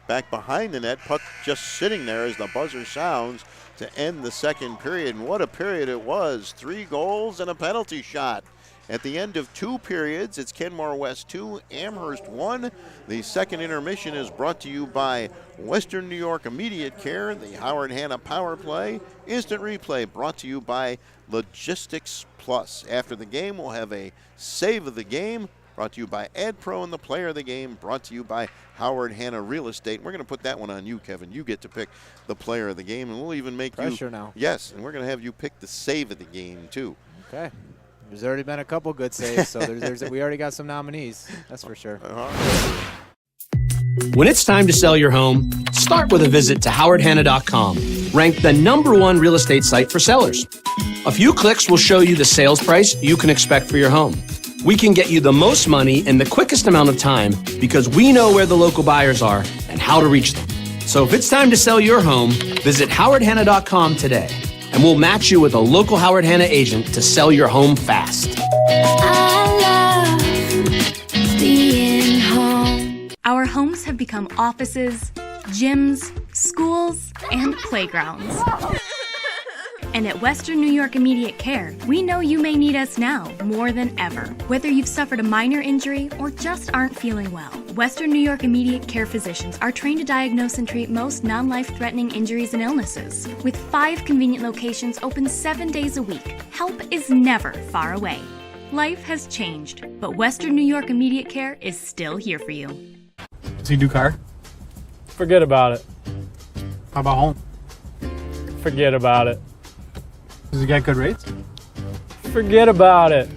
Back behind the net, puck just sitting there as the buzzer sounds to end the second period. And what a period it was. 3 goals and a penalty shot. At the end of 2 periods, it's Kenmore West 2, Amherst 1. The second intermission is brought to you by Western New York Immediate Care, the Howard Hanna Power Play. Instant replay brought to you by Logistics Plus. After the game, we'll have a save of the game brought to you by AdPro, and the player of the game brought to you by Howard Hanna Real Estate. We're going to put that one on you, Kevin. You get to pick the player of the game, and we'll even make pressure now. Yes, and we're going to have you pick the save of the game, too. Okay. There's already been a couple good saves, so we already got some nominees. That's for sure. When it's time to sell your home, start with a visit to howardhanna.com, ranked the #1 real estate site for sellers. A few clicks will show you the sales price you can expect for your home. We can get you the most money in the quickest amount of time because we know where the local buyers are and how to reach them. So if it's time to sell your home, visit howardhanna.com today, and we'll match you with a local Howard Hanna agent to sell your home fast. I love being home. Our homes have become offices, gyms, schools, and playgrounds. And at Western New York Immediate Care, we know you may need us now more than ever. Whether you've suffered a minor injury or just aren't feeling well, Western New York Immediate Care physicians are trained to diagnose and treat most non-life-threatening injuries and illnesses. With 5 convenient locations open 7 days a week, help is never far away. Life has changed, but Western New York Immediate Care is still here for you. Does he do car? Forget about it. How about home? Forget about it. Does he get good rates? Forget about it.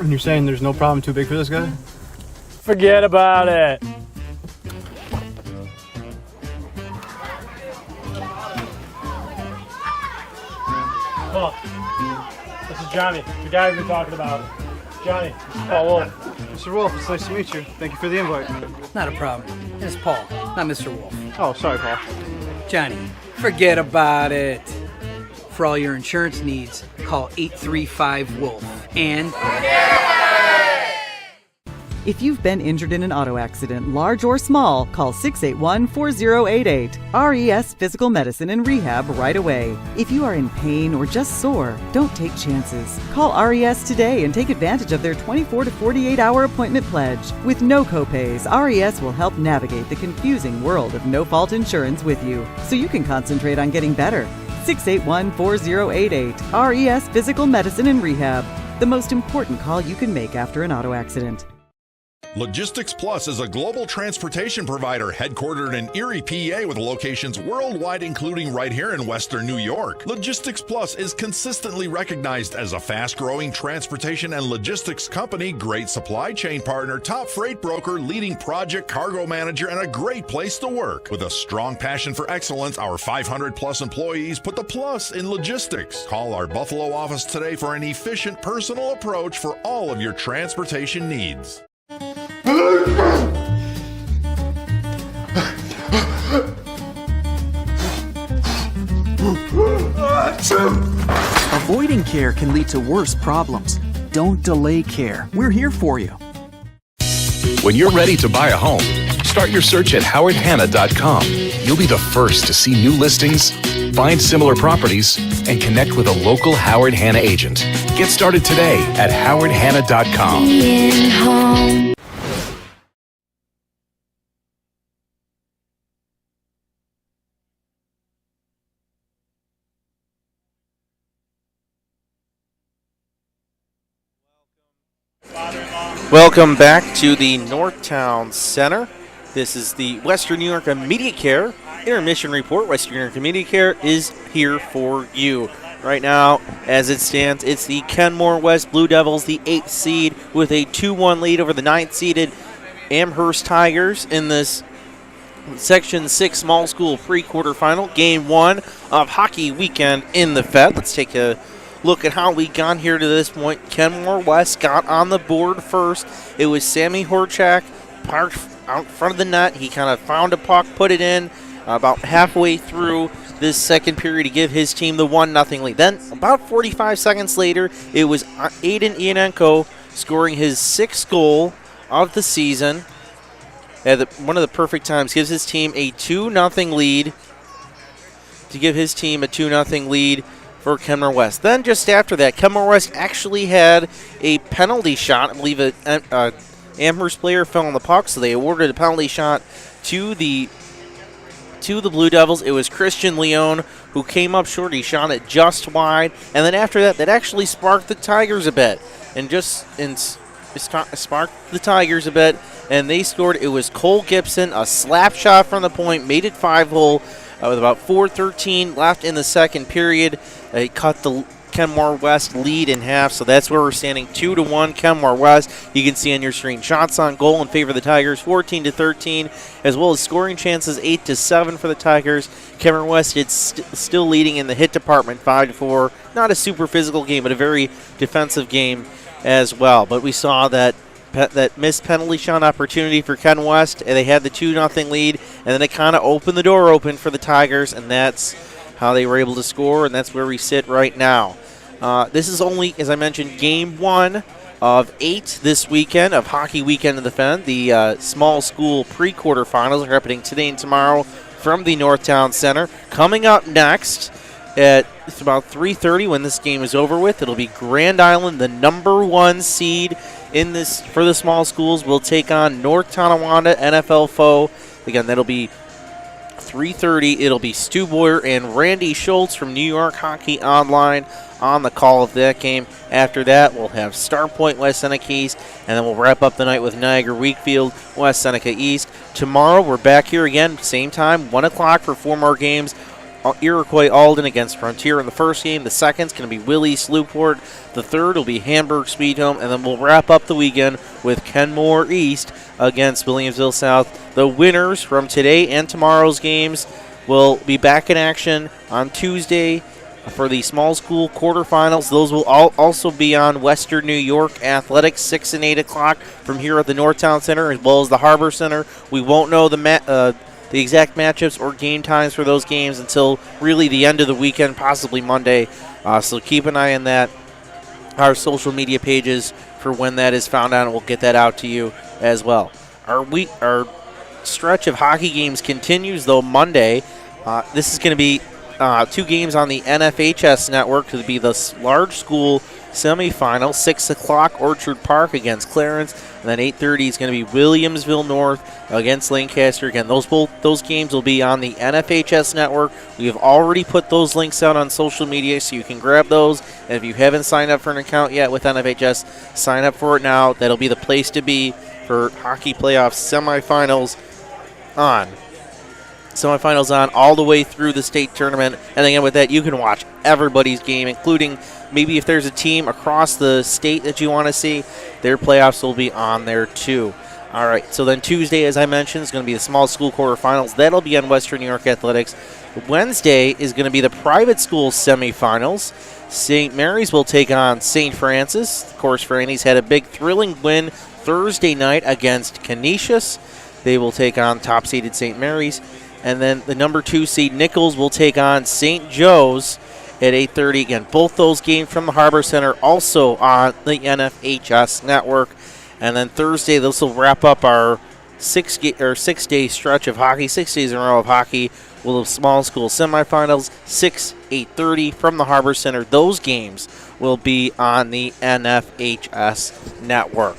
And you're saying there's no problem too big for this guy? Forget about it. Paul, this is Johnny, the guy we've been talking about. Johnny, Paul Wolf. Mr. Wolf, it's nice to meet you. Thank you for the invite. Not a problem. It's Paul, not Mr. Wolf. Oh, sorry, Paul. Johnny, forget about it. For all your insurance needs, call 835-WOLF. And if you've been injured in an auto accident, large or small, call 681-4088. RES Physical Medicine and Rehab right away. If you are in pain or just sore, don't take chances. Call RES today and take advantage of their 24 to 48-hour appointment pledge. With no copays, RES will help navigate the confusing world of no-fault insurance with you, so you can concentrate on getting better. 681-4088. RES Physical Medicine and Rehab. The most important call you can make after an auto accident. Logistics Plus is a global transportation provider headquartered in Erie, PA with locations worldwide, including right here in Western New York. Logistics Plus is consistently recognized as a fast-growing transportation and logistics company, great supply chain partner, top freight broker, leading project cargo manager, and a great place to work. With a strong passion for excellence, our 500-plus employees put the plus in logistics. Call our Buffalo office today for an efficient, personal approach for all of your transportation needs. Avoiding care can lead to worse problems. Don't delay care. We're here for you. When you're ready to buy a home, start your search at howardhanna.com. you'll be the first to see new listings, find similar properties, and connect with a local Howard Hanna agent. Get started today at howardhanna.com. Being home. Welcome back to the Northtown Center. This is the Western New York Immediate Care Intermission Report. Western New York Immediate Care is here for you. Right now, as it stands, it's the Kenmore West Blue Devils, the 8th seed, with a 2-1 lead over the 9th-seeded Amherst Tigers in this Section 6 small school pre-quarterfinal. Game 1 of hockey weekend in the Fed. Let's take a look at how we got here to this point. Kenmore West got on the board first. It was Sammy Horchak parked out front of the net. He kind of found a puck, put it in about halfway through this second period to give his team the 1-0 lead. Then about 45 seconds later, it was Aiden Ianenko scoring his 6th goal of the season at one of the perfect times. Gives his team a 2-0 lead to give his team a 2-0 lead for Kenmore West. Then just after that, Kenmore West actually had a penalty shot. I believe an Amherst player fell on the puck, so they awarded a penalty shot to the Blue Devils. It was Christian Leone who came up short. He shot it just wide, and then after that, that actually sparked the Tigers a bit, and sparked the Tigers a bit, and they scored. It was Cole Gibson, a slap shot from the point, made it 5-hole. With about 4:13 left in the second period, they cut the Kenmore West lead in half, so that's where we're standing, 2-1 Kenmore West. You can see on your screen shots on goal in favor of the Tigers, 14-13, as well as scoring chances, 8-7 for the Tigers. Kenmore West is still leading in the hit department, 5-4. Not a super physical game, but a very defensive game as well. But we saw that missed penalty shot opportunity for Ken West, and they had the 2-0 lead, and then it kind of opened the door open for the Tigers, and that's how they were able to score, and that's where we sit right now. This is only, as I mentioned, game 1 of 8 this weekend of Hockey Weekend in the Fen. The small school pre-quarterfinals are happening today and tomorrow from the Northtown Center. Coming up next at about 3:30 when this game is over with, it'll be Grand Island, the number 1 seed in this for the small schools, will take on North Tonawanda, NFL foe. Again, that'll be 3:30. It'll be Stu Boyer and Randy Schultz from New York Hockey Online on the call of that game. After that, we'll have Star Point, West Seneca East, and then we'll wrap up the night with Niagara Wakefield, West Seneca East. Tomorrow, we're back here again, same time, 1 o'clock for 4 more games. Iroquois Alden against Frontier in the first game. The second's going to be Willie Slooport. The third will be Hamburg Speed Home. And then we'll wrap up the weekend with Kenmore East against Williamsville South. The winners from today and tomorrow's games will be back in action on Tuesday for the small school quarterfinals. Those will also be on Western New York Athletics, 6 and 8 o'clock from here at the Northtown Center, as well as the Harbor Center. We won't know the exact matchups or game times for those games until really the end of the weekend, possibly Monday. So keep an eye on that. Our social media pages for when that is found out, and we'll get that out to you as well. Our stretch of hockey games continues, though, Monday. This is going to be 2 games on the NFHS network. It'll be the large school semifinal, 6 o'clock, Orchard Park against Clarence, and then 8:30 is going to be Williamsville North against Lancaster. Again, those games will be on the NFHS network. We have already put those links out on social media, so you can grab those. And if you haven't signed up for an account yet with NFHS, sign up for it now. That'll be the place to be for hockey playoff semifinals on all the way through the state tournament. And again, with that, you can watch everybody's game, including maybe if there's a team across the state that you want to see, their playoffs will be on there too. All right, so then Tuesday, as I mentioned, is going to be the small school quarterfinals. That'll be on Western New York Athletics. Wednesday is going to be the private school semifinals. St. Mary's will take on St. Francis. Of course, Franny's had a big thrilling win Thursday night against Canisius. They will take on top-seeded St. Mary's. And then the number 2 seed Nichols will take on St. Joe's at 8:30. Again, both those games from the Harbor Center also on the NFHS network. And then Thursday, this will wrap up our 6-day stretch of hockey, 6 days in a row of hockey. We'll have small school semifinals, 8:30 from the Harbor Center. Those games will be on the NFHS network.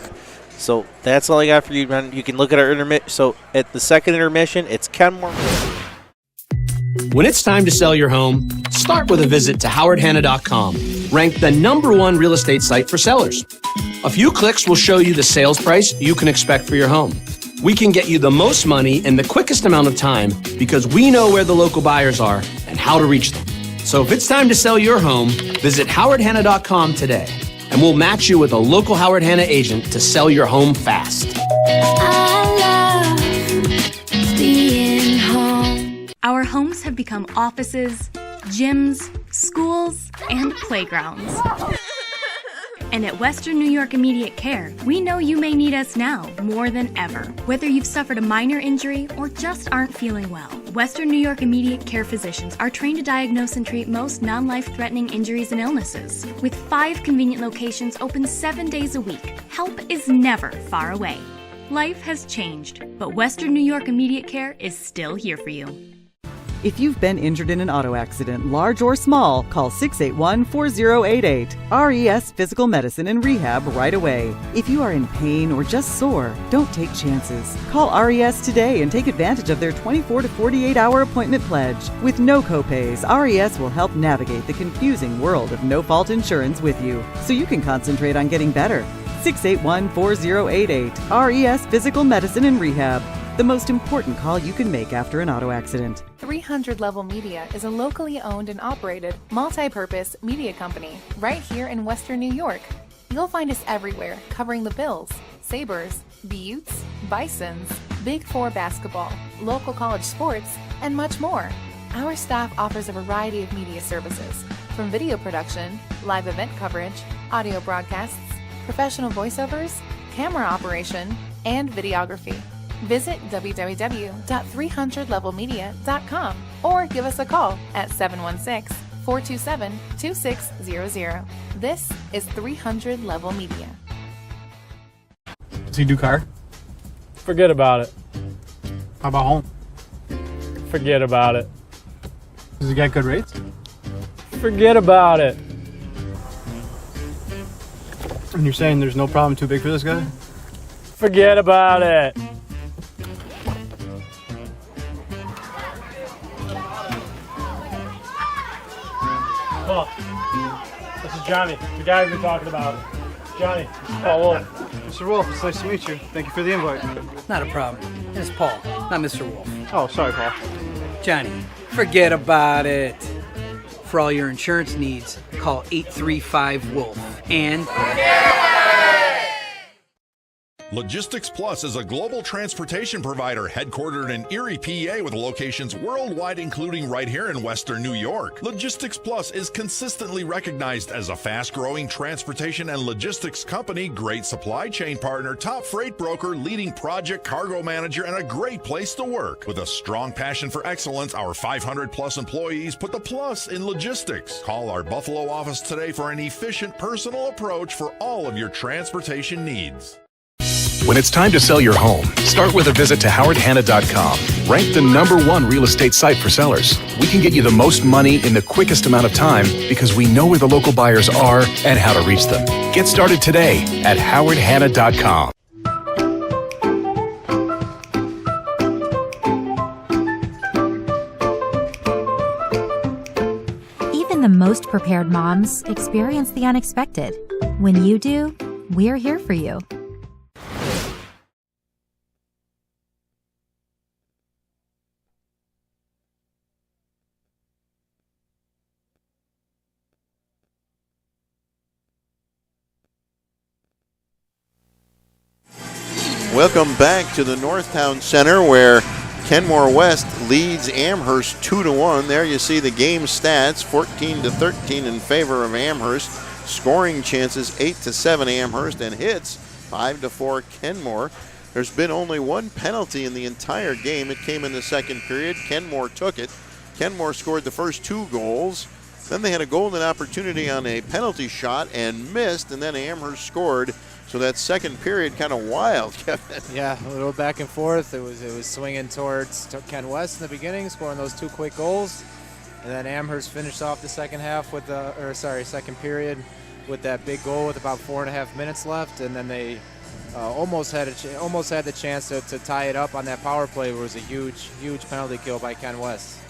So that's all I got for you, man. You can look at our intermission. So at the second intermission, it's Kenmore. When it's time to sell your home, start with a visit to howardhanna.com, ranked the #1 real estate site for sellers. A few clicks will show you the sales price you can expect for your home. We can get you the most money in the quickest amount of time because we know where the local buyers are and how to reach them. So if it's time to sell your home, visit howardhanna.com today, and we'll match you with a local Howard Hanna agent to sell your home fast. I love being home. Our homes have become offices, gyms, schools, and playgrounds. And at Western New York Immediate Care, we know you may need us now more than ever. Whether you've suffered a minor injury or just aren't feeling well, Western New York Immediate Care physicians are trained to diagnose and treat most non-life-threatening injuries and illnesses. With 5 convenient locations open 7 days a week, help is never far away. Life has changed, but Western New York Immediate Care is still here for you. If you've been injured in an auto accident, large or small, call 681-4088. RES Physical Medicine and Rehab right away. If you are in pain or just sore, don't take chances. Call RES today and take advantage of their 24 to 48-hour appointment pledge. With no copays, RES will help navigate the confusing world of no-fault insurance with you, so you can concentrate on getting better. 681-4088. RES Physical Medicine and Rehab. The most important call you can make after an auto accident. 300 Level Media is a locally owned and operated multi-purpose media company right here in Western New York. You'll find us everywhere covering the Bills, Sabres, Buttes, Bisons, Big Four basketball, local college sports, and much more. Our staff offers a variety of media services, from video production, live event coverage, audio broadcasts, professional voiceovers, camera operation, and videography. Visit www.300levelmedia.com or give us a call at 716-427-2600. This is 300 Level Media. Does he do car? Forget about it. How about home? Forget about it. Does he get good rates? Forget about it. And you're saying there's no problem too big for this guy? Forget about it. Oh, this is Johnny, the guy we've been talking about. Johnny, this is Paul Wolf. Mr. Wolf, it's nice to meet you. Thank you for the invite. Not a problem. It's Paul, not Mr. Wolf. Oh, sorry, Paul. Johnny, forget about it. For all your insurance needs, call 835-WOLF. And... Logistics Plus is a global transportation provider headquartered in Erie, PA with locations worldwide, including right here in Western New York. Logistics Plus is consistently recognized as a fast-growing transportation and logistics company, great supply chain partner, top freight broker, leading project cargo manager, and a great place to work. With a strong passion for excellence, our 500-plus employees put the plus in logistics. Call our Buffalo office today for an efficient, personal approach for all of your transportation needs. When it's time to sell your home, start with a visit to howardhanna.com, ranked the #1 real estate site for sellers. We can get you the most money in the quickest amount of time because we know where the local buyers are and how to reach them. Get started today at howardhanna.com. Even the most prepared moms experience the unexpected. When you do, we're here for you. Welcome back to the Northtown Center, where Kenmore West leads Amherst 2-1. There you see the game stats, 14-13 in favor of Amherst. Scoring chances, 8-7 Amherst, and hits, 5-4 Kenmore. There's been only one penalty in the entire game. It came in the second period. Kenmore took it. Kenmore scored the first 2 goals. Then they had a golden opportunity on a penalty shot and missed, and then Amherst scored. So So that second period kind of wild, Kevin. Yeah, a little back and forth. It was swinging towards Ken West in the beginning, scoring those 2 quick goals. And then Amherst finished off the second period with that big goal with about 4.5 minutes left. And then they almost had the chance to tie it up on that power play, where it was a huge penalty kill by Ken West.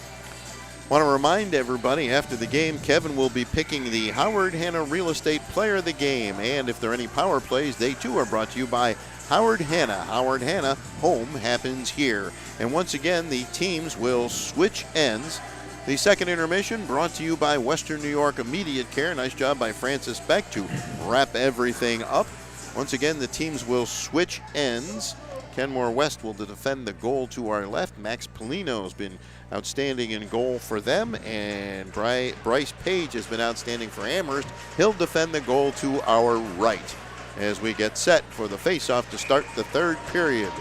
Want to remind everybody, after the game, Kevin will be picking the Howard Hanna Real Estate Player of the Game. And if there are any power plays, they too are brought to you by Howard Hanna. Howard Hanna, home happens here. And once again, the teams will switch ends. The second intermission brought to you by Western New York Immediate Care. Nice job by Francis Beck to wrap everything up. Once again, the teams will switch ends. Kenmore West will defend the goal to our left. Max Polino has been outstanding in goal for them, and Bryce Page has been outstanding for Amherst. He'll defend the goal to our right as we get set for the face-off to start the third period.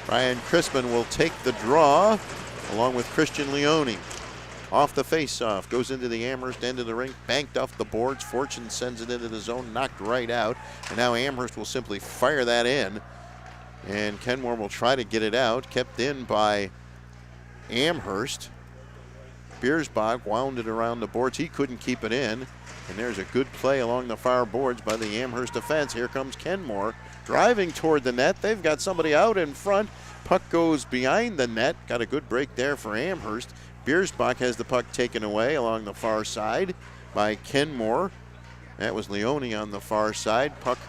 Brian Crispin will take the draw along with Christian Leone. Off the face-off, goes into the Amherst end of the rink, banked off the boards. Fortune sends it into the zone, knocked right out. And now Amherst will simply fire that in. And Kenmore will try to get it out, kept in by Amherst. Biersbach wound it around the boards. He couldn't keep it in. And there's a good play along the far boards by the Amherst defense. Here comes Kenmore driving toward the net. They've got somebody out in front. Puck goes behind the net. Got a good break there for Amherst. Biersbach has the puck taken away along the far side by Kenmore. That was Leone on the far side. Puck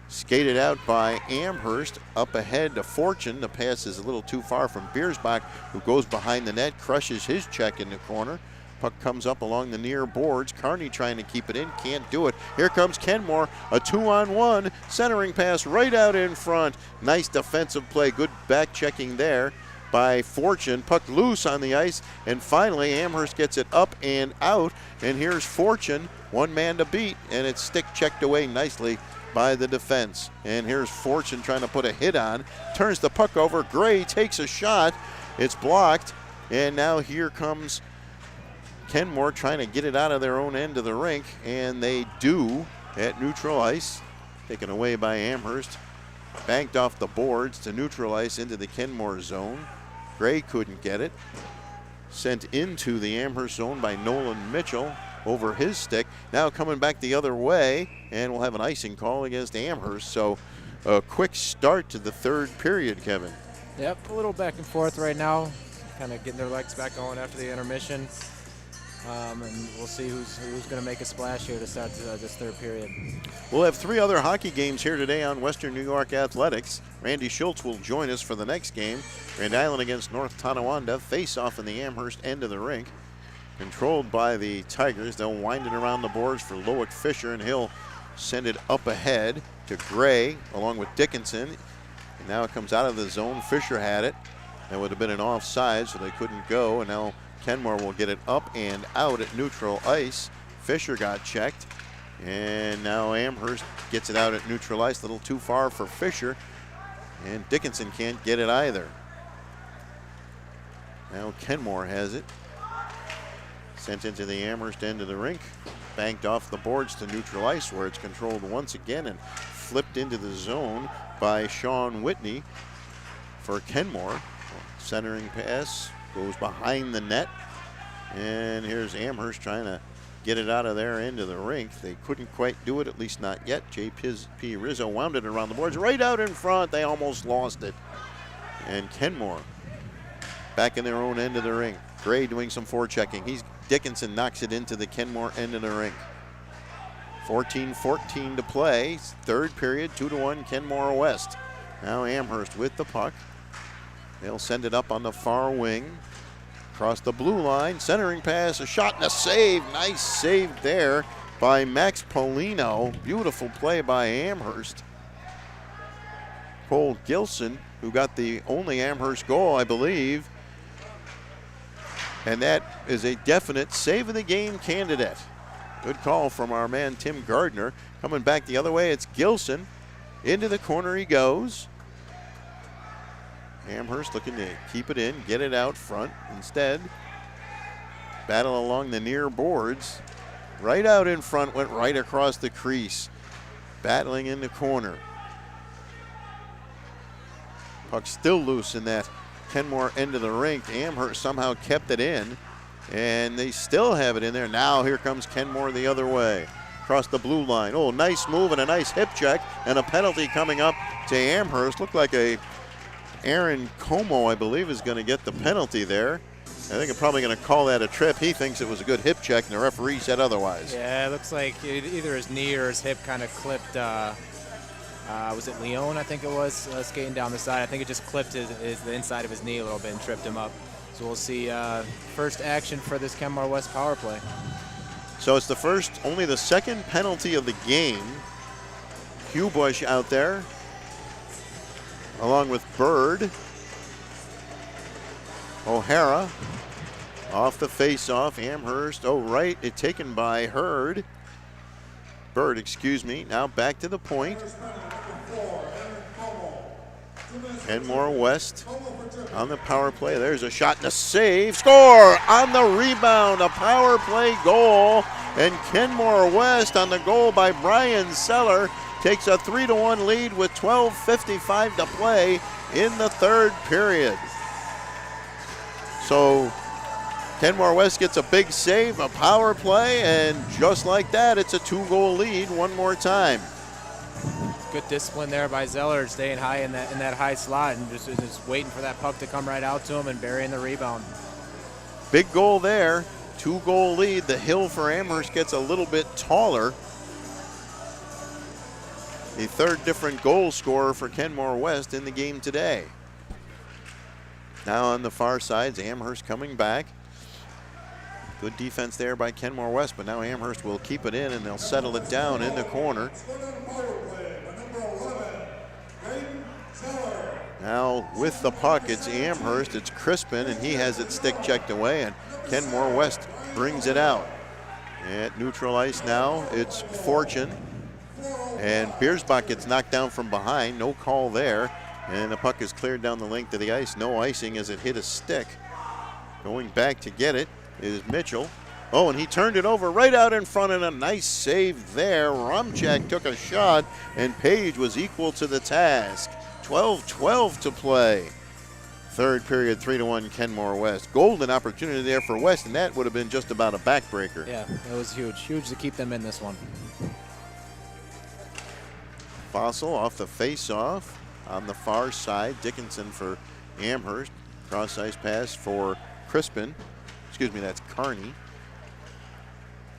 skated out by Amherst. Up ahead to Fortune. The pass is a little too far from Biersbach, who goes behind the net, crushes his check in the corner. Puck comes up along the near boards. Carney trying to keep it in, can't do it. Here comes Kenmore, a 2-on-1, centering pass right out in front. Nice defensive play, good back checking there by Fortune. Puck loose on the ice, and finally Amherst gets it up and out, and here's Fortune, one man to beat, and it's stick checked away nicely by the defense. And here's Fortune trying to put a hit on, turns the puck over. Gray takes a shot, it's blocked, and now here comes Kenmore trying to get it out of their own end of the rink, and they do at neutral ice. Taken away by Amherst. Banked off the boards to neutral ice into the Kenmore zone. Gray couldn't get it. Sent into the Amherst zone by Nolan Mitchell over his stick. Now coming back the other way, and we'll have an icing call against Amherst. So a quick start to the third period, Kevin. Yep, a little back and forth right now. Kind of getting their legs back going after the intermission. And we'll see who's going to make a splash here to start this third period. We'll have 3 other hockey games here today on Western New York Athletics. Randy Schultz will join us for the next game. Grand Island against North Tonawanda. Face-off in the Amherst end of the rink. Controlled by the Tigers. They'll wind it around the boards for Loic Fisher, and he'll send it up ahead to Gray along with Dickinson. And now it comes out of the zone. Fisher had it. That would have been an offside, so they couldn't go. And now Kenmore will get it up and out at neutral ice. Fisher got checked, and now Amherst gets it out at neutral ice. A little too far for Fisher, and Dickinson can't get it either. Now Kenmore has it. Sent into the Amherst end of the rink. Banked off the boards to neutral ice, where it's controlled once again and flipped into the zone by Sean Whitney for Kenmore. Centering pass goes behind the net, and here's Amherst trying to get it out of their end of the rink. They couldn't quite do it, at least not yet. J.P. Rizzo wound it around the boards right out in front. They almost lost it. And Kenmore back in their own end of the rink. Gray doing some forechecking. Dickinson knocks it into the Kenmore end of the rink. 14-14 to play. Third period, 2-1 Kenmore West. Now Amherst with the puck. They'll send it up on the far wing. Across the blue line, centering pass, a shot and a save. Nice save there by Max Polino. Beautiful play by Amherst. Cole Gilson, who got the only Amherst goal, I believe. And that is a definite save of the game candidate. Good call from our man Tim Gardner. Coming back the other way, it's Gilson. Into the corner he goes. Amherst looking to keep it in, get it out front. Instead, battle along the near boards. Right out in front, went right across the crease. battling in the corner. Puck still loose in that Kenmore end of the rink. Amherst somehow kept it in, and they still have it in there. Now here comes Kenmore the other way, across the blue line. Oh, nice move and a nice hip check, and a penalty coming up to Amherst. Looked like Aaron Como, I believe, is going to get the penalty there. I think I'm probably going to call that a trip. He thinks it was a good hip check, and the referee said otherwise. Yeah, it looks like either his knee or his hip kind of clipped. Was it Leon, I think it was, skating down the side. I think it just clipped the inside of his knee a little bit and tripped him up. So we'll see first action for this Kenmore West power play. So it's only the second penalty of the game. Hugh Bush out there, along with Bird. O'Hara off the face-off. Amherst, right, it taken by Bird, excuse me. Now back to the point. Kenmore West on the power play. There's a shot and a save. Score on the rebound, a power play goal. And Kenmore West on the goal by Brian Seller takes a 3-1 lead with 12:55 to play in the third period. So Kenmore West gets a big save, a power play, and just like that, it's a 2-goal lead one more time. Good discipline there by Zeller, staying high in that high slot and just waiting for that puck to come right out to him and burying the rebound. Big goal there, 2-goal lead. The hill for Amherst gets a little bit taller. The third different goal scorer for Kenmore West in the game today. Now on the far sides, Amherst coming back. Good defense there by Kenmore West, but now Amherst will keep it in and they'll settle it down in the corner. Now with the puck, it's Amherst, it's Crispin, and he has it stick checked away, and Kenmore West brings it out. At neutral ice now, it's Fortune, and Biersbach gets knocked down from behind, no call there. And the puck is cleared down the length of the ice. No icing as it hit a stick. Going back to get it is Mitchell. Oh, and he turned it over right out in front, and a nice save there. Rumchak took a shot, and Page was equal to the task. 12-12 to play. Third period, 3-1 Kenmore West. Golden opportunity there for West, and that would have been just about a backbreaker. Yeah, it was huge. Huge to keep them in this one. Fossil off the face-off. On the far side, Dickinson for Amherst. Cross ice pass for Crispin. Excuse me, that's Carney.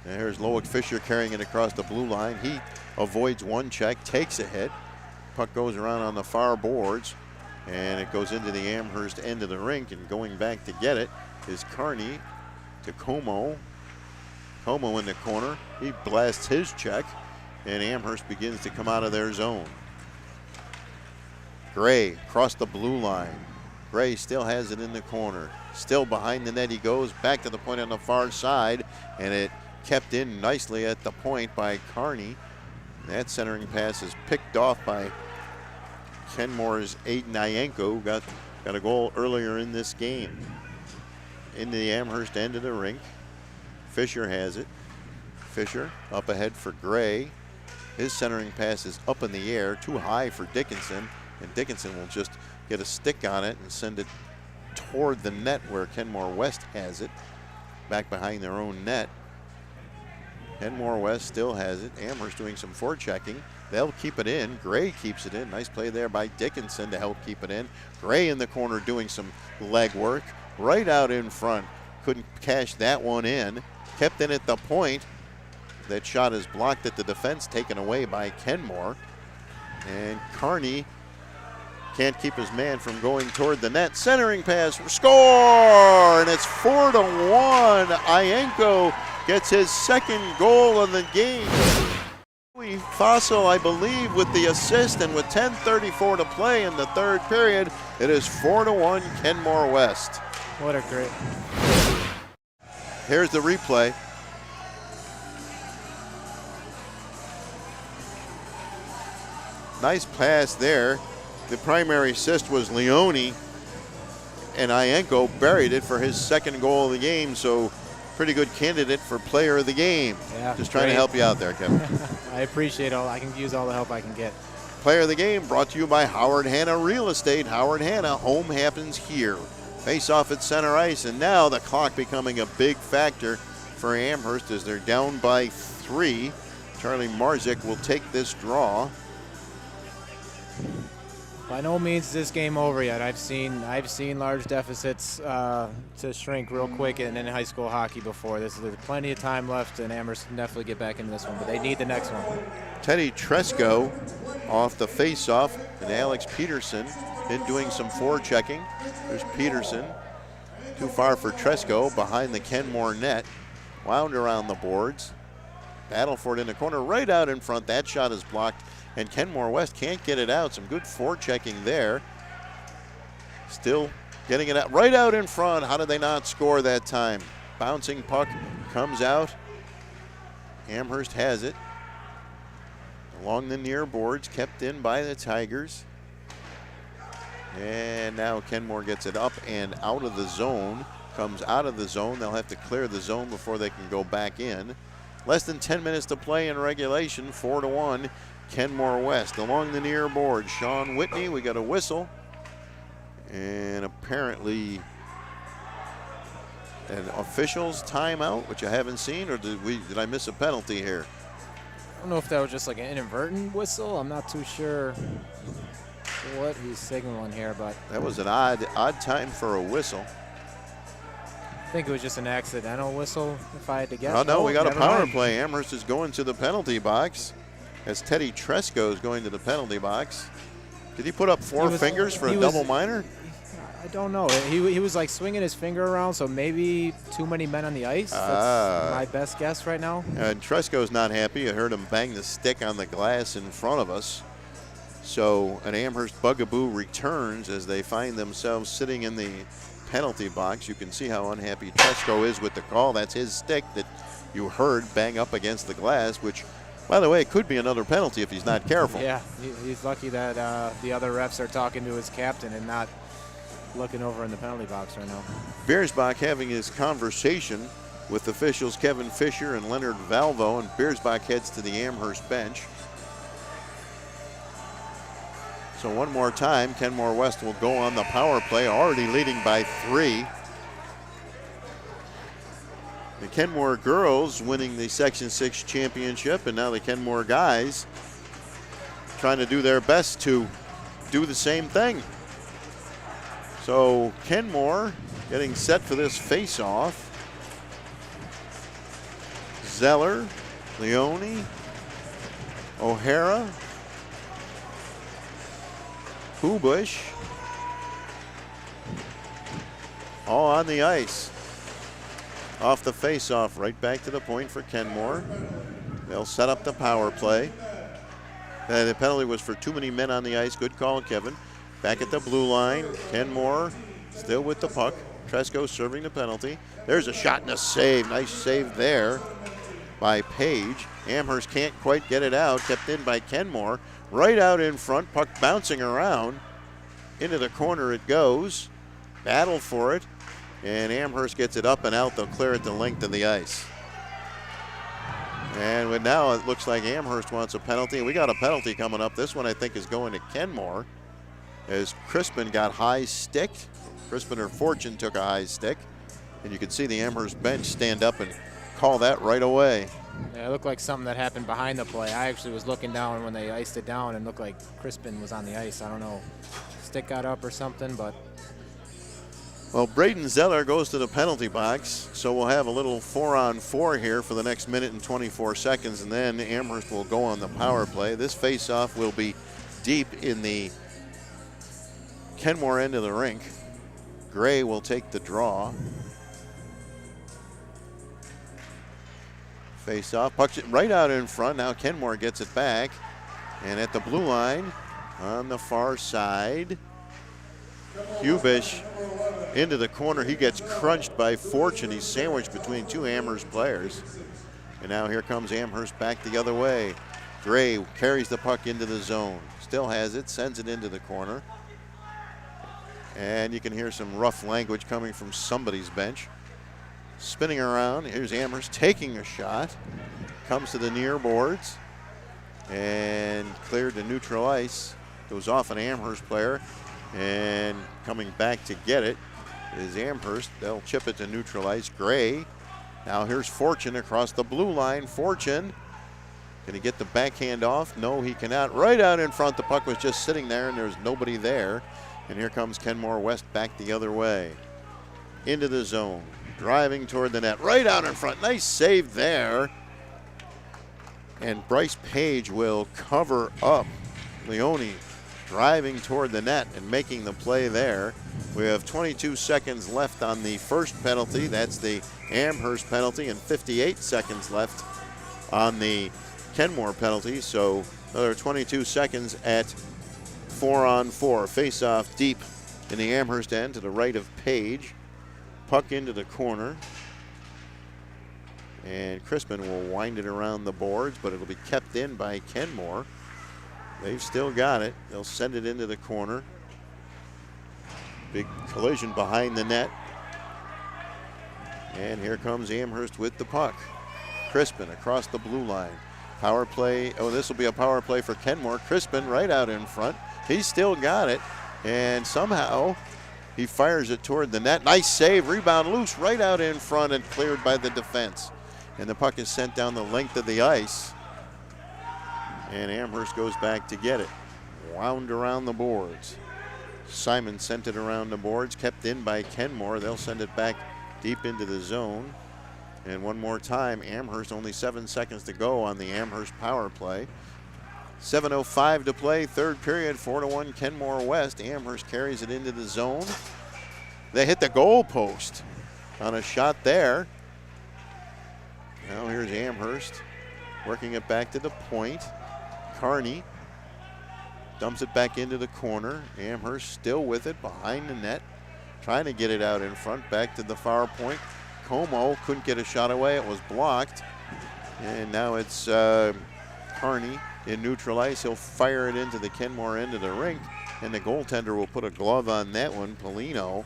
And here's Loic Fisher carrying it across the blue line. He avoids one check, takes a hit. Puck goes around on the far boards, and it goes into the Amherst end of the rink. And going back to get it is Carney to Como. Como in the corner. He blasts his check, and Amherst begins to come out of their zone. Gray across the blue line. Gray still has it in the corner. Still behind the net he goes. Back to the point on the far side. And it kept in nicely at the point by Carney. That centering pass is picked off by Kenmore's Aiden Ienko, who got a goal earlier in this game. Into the Amherst end of the rink. Fisher has it. Fisher up ahead for Gray. His centering pass is up in the air. Too high for Dickinson. And Dickinson will just get a stick on it and send it toward the net where Kenmore West has it. Back behind their own net. Kenmore West still has it. Amherst doing some forechecking. They'll keep it in. Gray keeps it in. Nice play there by Dickinson to help keep it in. Gray in the corner doing some leg work. Right out in front. Couldn't cash that one in. Kept in at the point. That shot is blocked at the defense, taken away by Kenmore. And Carney can't keep his man from going toward the net. Centering pass, score! And it's 4-1. Ienko gets his second goal of the game. Fossil, I believe, with the assist, and with 10:34 to play in the third period, it is 4-1 Kenmore West. What a great. Here's the replay. Nice pass there. The primary assist was Leone, and Ienko buried it for his second goal of the game. So pretty good candidate for player of the game. Yeah, Just trying great. to help you out there, Kevin. I appreciate I can use all the help I can get. Player of the game brought to you by Howard Hanna Real Estate. Howard Hanna, home happens here. Face off at center ice, and now the clock becoming a big factor for Amherst as they're down by 3. Charlie Marzik will take this draw. By no means is this game over yet. I've seen large deficits to shrink real quick in high school hockey before. There's plenty of time left, and Amherst can definitely get back into this one, but they need the next one. Teddy Tresco off the face-off, and Alex Peterson in doing some forechecking. There's Peterson, too far for Tresco, behind the Kenmore net. Wound around the boards. Battle for it in the corner, right out in front. That shot is blocked, and Kenmore West can't get it out. Some good forechecking there. Still getting it out, right out in front. How did they not score that time? Bouncing puck comes out. Amherst has it. Along the near boards, kept in by the Tigers. And now Kenmore gets it up and out of the zone. Comes out of the zone. They'll have to clear the zone before they can go back in. Less than 10 minutes to play in regulation. 4-1, Kenmore West. Along the near board, Sean Whitney, we got a whistle. And apparently an official's timeout, which I haven't seen, or did I miss a penalty here? I don't know if that was just like an inadvertent whistle. I'm not too sure what he's signaling here, but That was an odd time for a whistle. I think it was just an accidental whistle, if I had to guess. Oh, no, we got a never power mind. play. Amherst is going to the penalty box as Teddy Tresco is going to the penalty box. Did he put up four fingers for a double minor? I don't know. He was like swinging his finger around, so maybe too many men on the ice. That's my best guess right now. And Tresco's not happy. I heard him bang the stick on the glass in front of us. So an Amherst bugaboo returns as they find themselves sitting in the penalty box. You can see how unhappy Tresco is with the call. That's his stick that you heard bang up against the glass, which, by the way, could be another penalty if he's not careful. Yeah, he's lucky that the other refs are talking to his captain and not looking over in the penalty box right now. Beersbach having his conversation with officials Kevin Fisher and Leonard Valvo, and Beersbach heads to the Amherst bench. So one more time, Kenmore West will go on the power play, already leading by 3. The Kenmore girls winning the Section 6 championship, and now the Kenmore guys trying to do their best to do the same thing. So Kenmore getting set for this face-off. Zeller, Leone, O'Hara, Hubush, all on the ice. Off the face-off, right back to the point for Kenmore. They'll set up the power play. The penalty was for too many men on the ice. Good call, Kevin. Back at the blue line, Kenmore still with the puck. Tresco serving the penalty. There's a shot and a save. Nice save there by Page. Amherst can't quite get it out. Kept in by Kenmore. Right out in front. Puck bouncing around. Into the corner it goes. Battle for it. And Amherst gets it up and out. They'll clear it the length of the ice. And now it looks like Amherst wants a penalty. We got a penalty coming up. This one I think is going to Kenmore, as Crispin got high sticked. Crispin or Fortune took a high stick. And you can see the Amherst bench stand up and call that right away. Yeah, it looked like something that happened behind the play. I actually was looking down when they iced it down and looked like Crispin was on the ice. I don't know, stick got up or something, but. Well, Braden Zeller goes to the penalty box, so we'll have a little 4-on-4 here for the next minute and 24 seconds, and then Amherst will go on the power play. This face-off will be deep in the Kenmore end of the rink. Gray will take the draw. Face-off, pucks it right out in front. Now Kenmore gets it back, and at the blue line on the far side, Hubish into the corner. He gets crunched by Fortune. He's sandwiched between two Amherst players. And now here comes Amherst back the other way. Gray carries the puck into the zone. Still has it, sends it into the corner. And you can hear some rough language coming from somebody's bench. spinning around. Here's Amherst taking a shot. Comes to the near boards and cleared to neutral ice. Goes off an Amherst player, and coming back to get it is Amherst. They'll chip it to neutral ice. Gray. Now here's Fortune across the blue line. Fortune, can he get the backhand off? No, he cannot. Right out in front. The puck was just sitting there, and there's nobody there. And here comes Kenmore West back the other way. Into the zone. Driving toward the net. Right out in front. Nice save there. And Bryce Page will cover up. Leone driving toward the net and making the play there. We have 22 seconds left on the first penalty. That's the Amherst penalty, and 58 seconds left on the Kenmore penalty. So another 22 seconds at 4-on-4. Face-off deep in the Amherst end to the right of Page. Puck into the corner. And Crispin will wind it around the boards, but it'll be kept in by Kenmore. They've still got it. They'll send it into the corner. Big collision behind the net. And here comes Amherst with the puck. Crispin across the blue line. Power play. Oh, this will be a power play for Kenmore. Crispin right out in front. He's still got it. And somehow he fires it toward the net. Nice save. Rebound loose right out in front and cleared by the defense. And the puck is sent down the length of the ice. And Amherst goes back to get it. Wound around the boards. Simon sent it around the boards, kept in by Kenmore. They'll send it back deep into the zone. And one more time, Amherst, only 7 seconds to go on the Amherst power play. 7:05 to play, third period, 4-1 Kenmore West. Amherst carries it into the zone. They hit the goal post on a shot there. Now here's Amherst working it back to the point. Carney dumps it back into the corner. Amherst still with it behind the net, trying to get it out in front, back to the far point. Como couldn't get a shot away. It was blocked. And now it's Carney in neutral ice. He'll fire it into the Kenmore end of the rink, and the goaltender will put a glove on that one, Polino.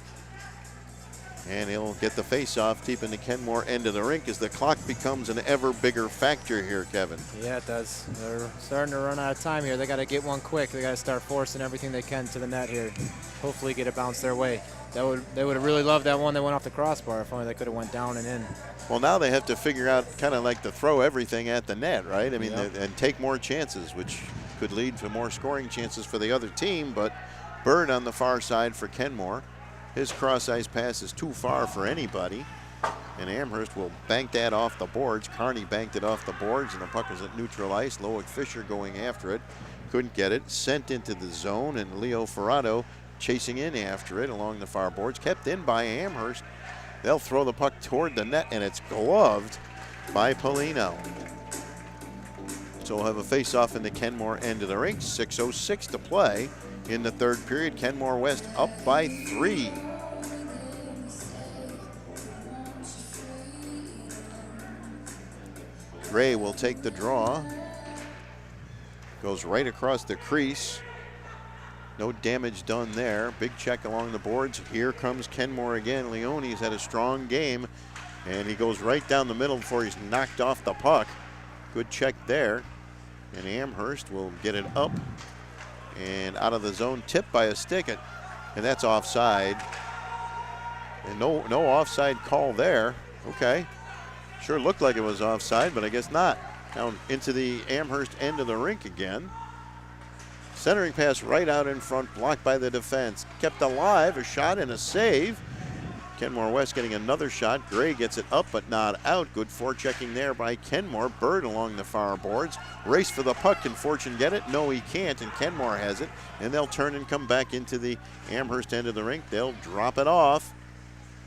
And he'll get the face-off deep in the Kenmore end of the rink as the clock becomes an ever bigger factor here, Kevin. Yeah, it does. They're starting to run out of time here. They got to get one quick. They got to start forcing everything they can to the net here. Hopefully get it bounced their way. They would have really loved that one that went off the crossbar. If only they could have went down and in. Well, now they have to figure out kind of like to throw everything at the net, right? I mean, and take more chances, which could lead to more scoring chances for the other team. But Bird on the far side for Kenmore. His cross-ice pass is too far for anybody. And Amherst will bank that off the boards. Carney banked it off the boards, and the puck is at neutral ice. Loic Fisher going after it. Couldn't get it. Sent into the zone, and Leo Ferrado chasing in after it along the far boards. Kept in by Amherst. They'll throw the puck toward the net, and it's gloved by Polino. So we'll have a face-off in the Kenmore end of the rink. 6:06 to play in the third period. Kenmore West up by 3. Gray will take the draw. Goes right across the crease. No damage done there. Big check along the boards. Here comes Kenmore again. Leone's had a strong game, and he goes right down the middle before he's knocked off the puck. Good check there. And Amherst will get it up and out of the zone, tipped by a stick, and that's offside. And no offside call there. Okay. Sure looked like it was offside, but I guess not. Down into the Amherst end of the rink again. Centering pass right out in front, blocked by the defense. Kept alive, a shot and a save. Kenmore West getting another shot. Gray gets it up but not out. Good forechecking there by Kenmore. Bird along the far boards. Race for the puck. Can Fortune get it? No, he can't, and Kenmore has it. And they'll turn and come back into the Amherst end of the rink. They'll drop it off.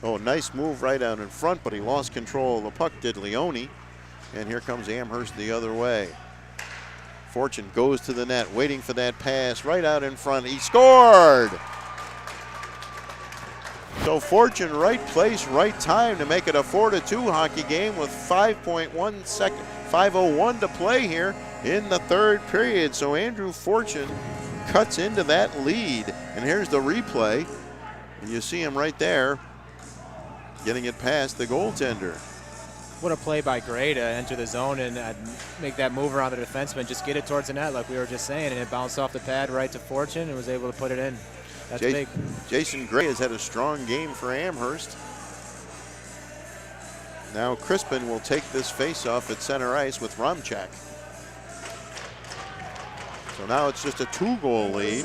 Oh, nice move right out in front, but he lost control of the puck, did Leone. And here comes Amherst the other way. Fortune goes to the net, waiting for that pass right out in front. He scored! So Fortune, right place, right time to make it a 4-2 hockey game with 5:01 to play here in the third period. So Andrew Fortune cuts into that lead. And here's the replay. And you see him right there. getting it past the goaltender. What a play by Gray to enter the zone and make that move around the defenseman. Just get it towards the net like we were just saying, and it bounced off the pad right to Fortune and was able to put it in. That's big. Jason Gray has had a strong game for Amherst. Now Crispin will take this face-off at center ice with Romchak. So now it's just a 2-goal lead.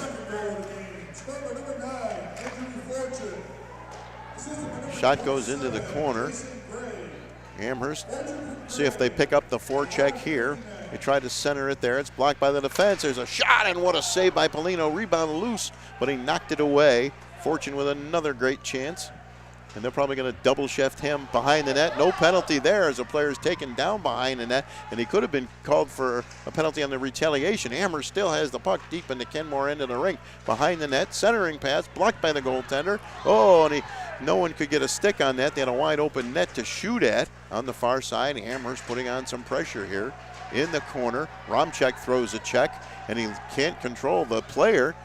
Shot goes into the corner. Amherst, see if they pick up the forecheck here. They tried to center it there. It's blocked by the defense. There's a shot, and what a save by Polino. Rebound loose, but he knocked it away. Fortune with another great chance. And they're probably going to double shift him behind the net. No penalty there as a player is taken down behind the net, and he could have been called for a penalty on the retaliation. Amherst still has the puck deep in the Kenmore end of the rink. Behind the net, centering pass, blocked by the goaltender. Oh, and no one could get a stick on that. They had a wide open net to shoot at on the far side. Amherst putting on some pressure here in the corner. Romchak throws a check, and he can't control the player.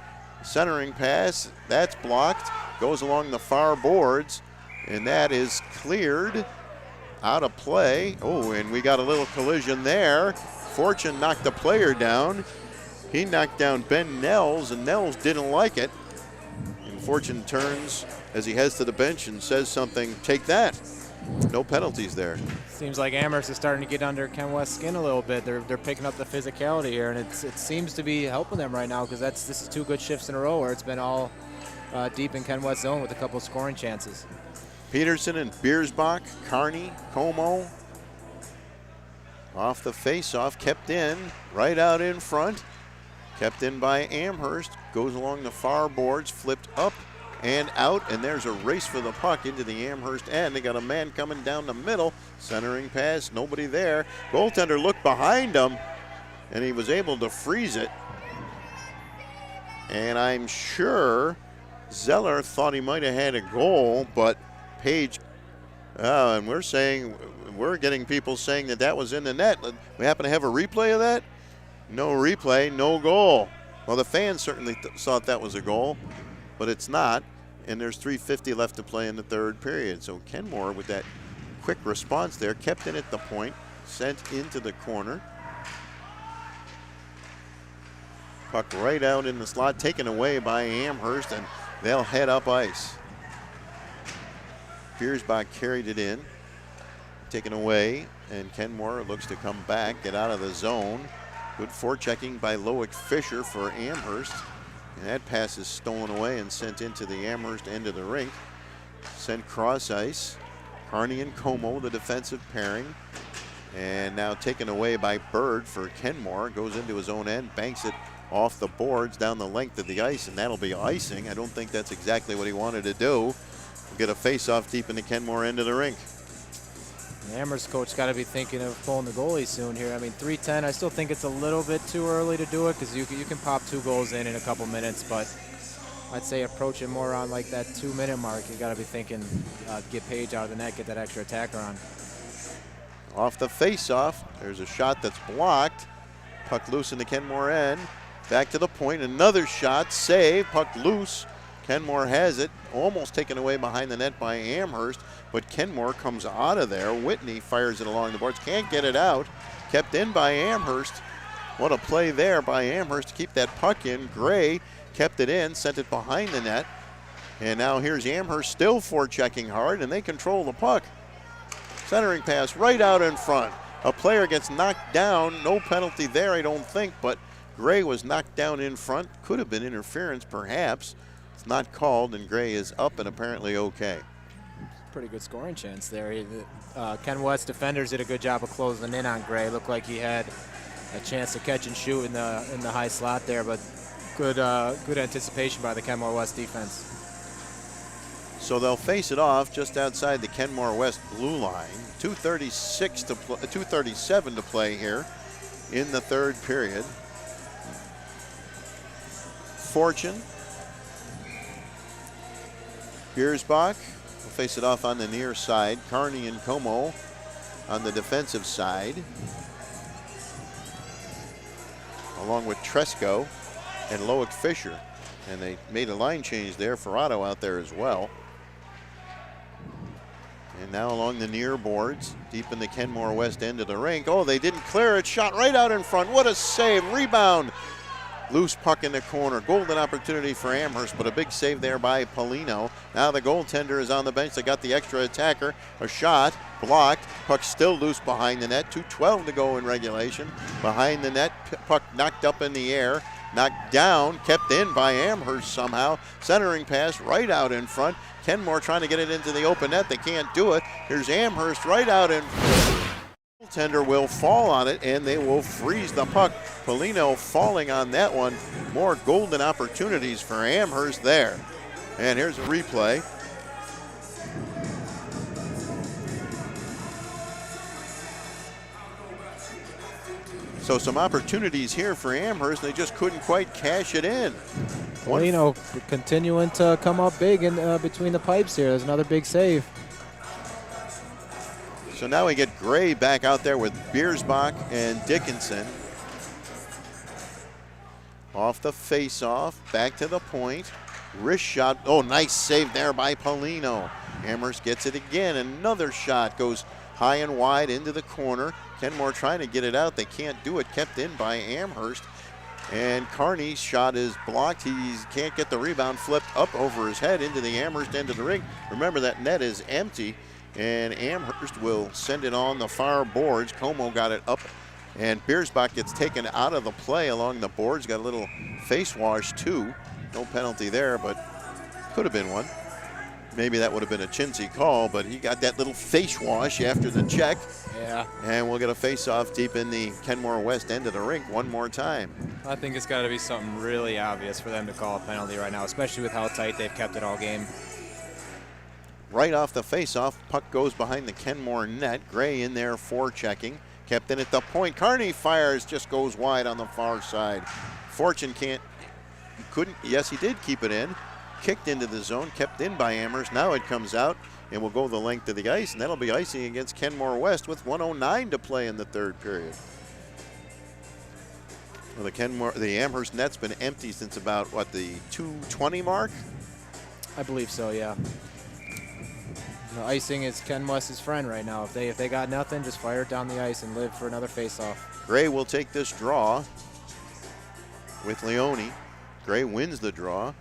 Centering pass, that's blocked, goes along the far boards. And that is cleared out of play. Oh, and we got a little collision there. Fortune knocked the player down. He knocked down Ben Nels, and Nels didn't like it. And Fortune turns as he heads to the bench and says something, take that. No penalties there. Seems like Amherst is starting to get under Ken West's skin a little bit. They're picking up the physicality here, and it seems to be helping them right now because this is 2 good shifts in a row where it's been all deep in Ken West's zone with a couple of scoring chances. Peterson and Biersbach, Carney, Como. Off the face-off, kept in, right out in front. Kept in by Amherst, goes along the far boards, flipped up and out, and there's a race for the puck into the Amherst end. They got a man coming down the middle, centering pass, nobody there. Goaltender looked behind him, and he was able to freeze it. And I'm sure Zeller thought he might have had a goal, but Page, and we're getting people saying that was in the net. We happen to have a replay of that? No replay, no goal. Well, the fans certainly thought that was a goal, but it's not, and there's 3:50 left to play in the third period. So Kenmore, with that quick response there, kept in at the point, sent into the corner. Puck right out in the slot, taken away by Amherst, and they'll head up ice. Biersbach carried it in, taken away, and Kenmore looks to come back, get out of the zone. Good forechecking by Loic Fisher for Amherst. And that pass is stolen away and sent into the Amherst end of the rink. Sent cross ice. Carney and Como, the defensive pairing. And now taken away by Bird for Kenmore. Goes into his own end, banks it off the boards down the length of the ice, and that'll be icing. I don't think that's exactly what he wanted to do. We'll get a face-off deep in the Kenmore end of the rink. The Amherst coach got to be thinking of pulling the goalie soon here. I mean, 3:10, I still think it's a little bit too early to do it because you can pop 2 goals in a couple minutes, but I'd say approach it more on like that 2-minute mark. You got to be thinking get Page out of the net, get that extra attacker on. Off the face-off, there's a shot that's blocked. Puck loose in the Kenmore end. Back to the point, another shot, save, puck loose. Kenmore has it, almost taken away behind the net by Amherst, but Kenmore comes out of there. Whitney fires it along the boards, can't get it out. Kept in by Amherst. What a play there by Amherst to keep that puck in. Gray kept it in, sent it behind the net. And now here's Amherst still forechecking hard, and they control the puck. Centering pass right out in front. A player gets knocked down, no penalty there I don't think, but Gray was knocked down in front. Could have been interference perhaps. It's not called, and Gray is up and apparently okay. Pretty good scoring chance there. Ken West defenders did a good job of closing in on Gray. Looked like he had a chance to catch and shoot in the high slot there, but good anticipation by the Kenmore West defense. So they'll face it off just outside the Kenmore West blue line. 2:37 to play here in the third period. Fortune, Biersbach will face it off on the near side. Carney and Como on the defensive side, along with Tresco and Loic Fisher. And they made a line change there. Ferraro out there as well. And now along the near boards, deep in the Kenmore West end of the rink. Oh, they didn't clear it. Shot right out in front. What a save. Rebound. Loose puck in the corner. Golden opportunity for Amherst, but a big save there by Polino. Now the goaltender is on the bench. They got the extra attacker. A shot blocked. Puck still loose behind the net. 2:12 to go in regulation. Behind the net, puck knocked up in the air. Knocked down, kept in by Amherst somehow. Centering pass right out in front. Kenmore trying to get it into the open net. They can't do it. Here's Amherst right out in front. Goaltender will fall on it, and they will freeze the puck. Polino falling on that one. More golden opportunities for Amherst there. And here's a replay. So some opportunities here for Amherst. They just couldn't quite cash it in. Polino continuing to come up big in between the pipes here. There's another big save. So now we get Gray back out there with Biersbach and Dickinson. Off the face-off, back to the point. Wrist shot. Oh, nice save there by Polino. Amherst gets it again. Another shot goes high and wide into the corner. Kenmore trying to get it out. They can't do it. Kept in by Amherst. And Carney's shot is blocked. He can't get the rebound. Flipped up over his head into the Amherst end of the ring. Remember, that net is empty. And Amherst will send it on the far boards. Como got it up. And Biersbach gets taken out of the play along the boards. Got a little face wash, too. No penalty there, but could have been one. Maybe that would have been a chintzy call, but he got that little face wash after the check. Yeah. And we'll get a face-off deep in the Kenmore West end of the rink one more time. I think it's got to be something really obvious for them to call a penalty right now, especially with how tight they've kept it all game. Right off the face-off, puck goes behind the Kenmore net. Gray in there forechecking. Kept in at the point. Carney fires, just goes wide on the far side. Fortune couldn't, yes, he did keep it in. Kicked into the zone, kept in by Amherst. Now it comes out and will go the length of the ice, and that'll be icing against Kenmore West with 1:09 to play in the third period. Well, the Amherst net's been empty since about, what, the 2:20 mark? I believe so, yeah. The icing is Ken West's friend right now. If they got nothing, just fire it down the ice and live for another face-off. Gray will take this draw with Leone. Gray wins the draw.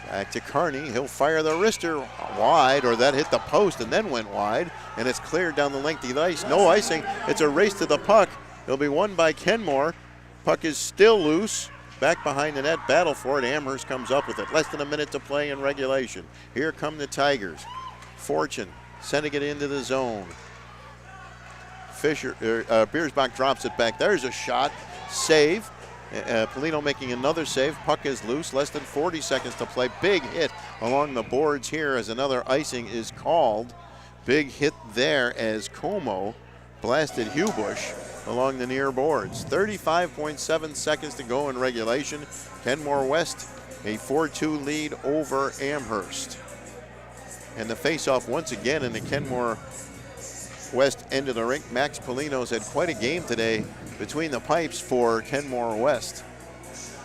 Back to Carney. He'll fire the wrister wide, or that hit the post and then went wide, and it's cleared down the length of the ice. No icing. It's a race to the puck. It'll be won by Kenmore. Puck is still loose. Back behind the net, battle for it. Amherst comes up with it. Less than a minute to play in regulation. Here come the Tigers. Fortune sending it into the zone. Biersbach drops it back. There's a shot. Save. Polino making another save. Puck is loose. Less than 40 seconds to play. Big hit along the boards here as another icing is called. Big hit there as Como blasted Hubush along the near boards. 35.7 seconds to go in regulation. Kenmore West a 4-2 lead over Amherst. And the face-off once again in the Kenmore West end of the rink. Max Polino's had quite a game today between the pipes for Kenmore West.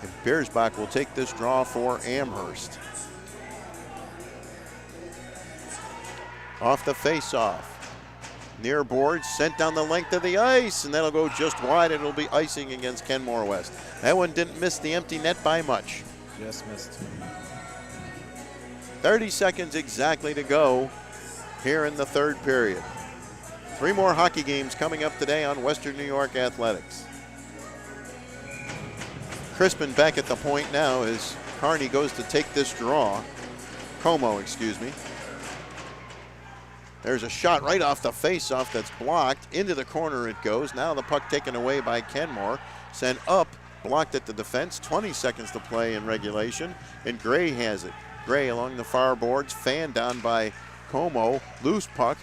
And Biersbach will take this draw for Amherst. Off the face-off. Near boards, sent down the length of the ice, and that'll go just wide. It'll be icing against Kenmore West. That one didn't miss the empty net by much. Just missed. 30 seconds exactly to go here in the third period. 3 more hockey games coming up today on Western New York Athletics. Crispin back at the point now as Carney goes to take this draw. Como, excuse me. There's a shot right off the face-off that's blocked. Into the corner it goes. Now the puck taken away by Kenmore. Sent up, blocked at the defense. 20 seconds to play in regulation, and Gray has it. Gray along the far boards, fanned down by Como. Loose puck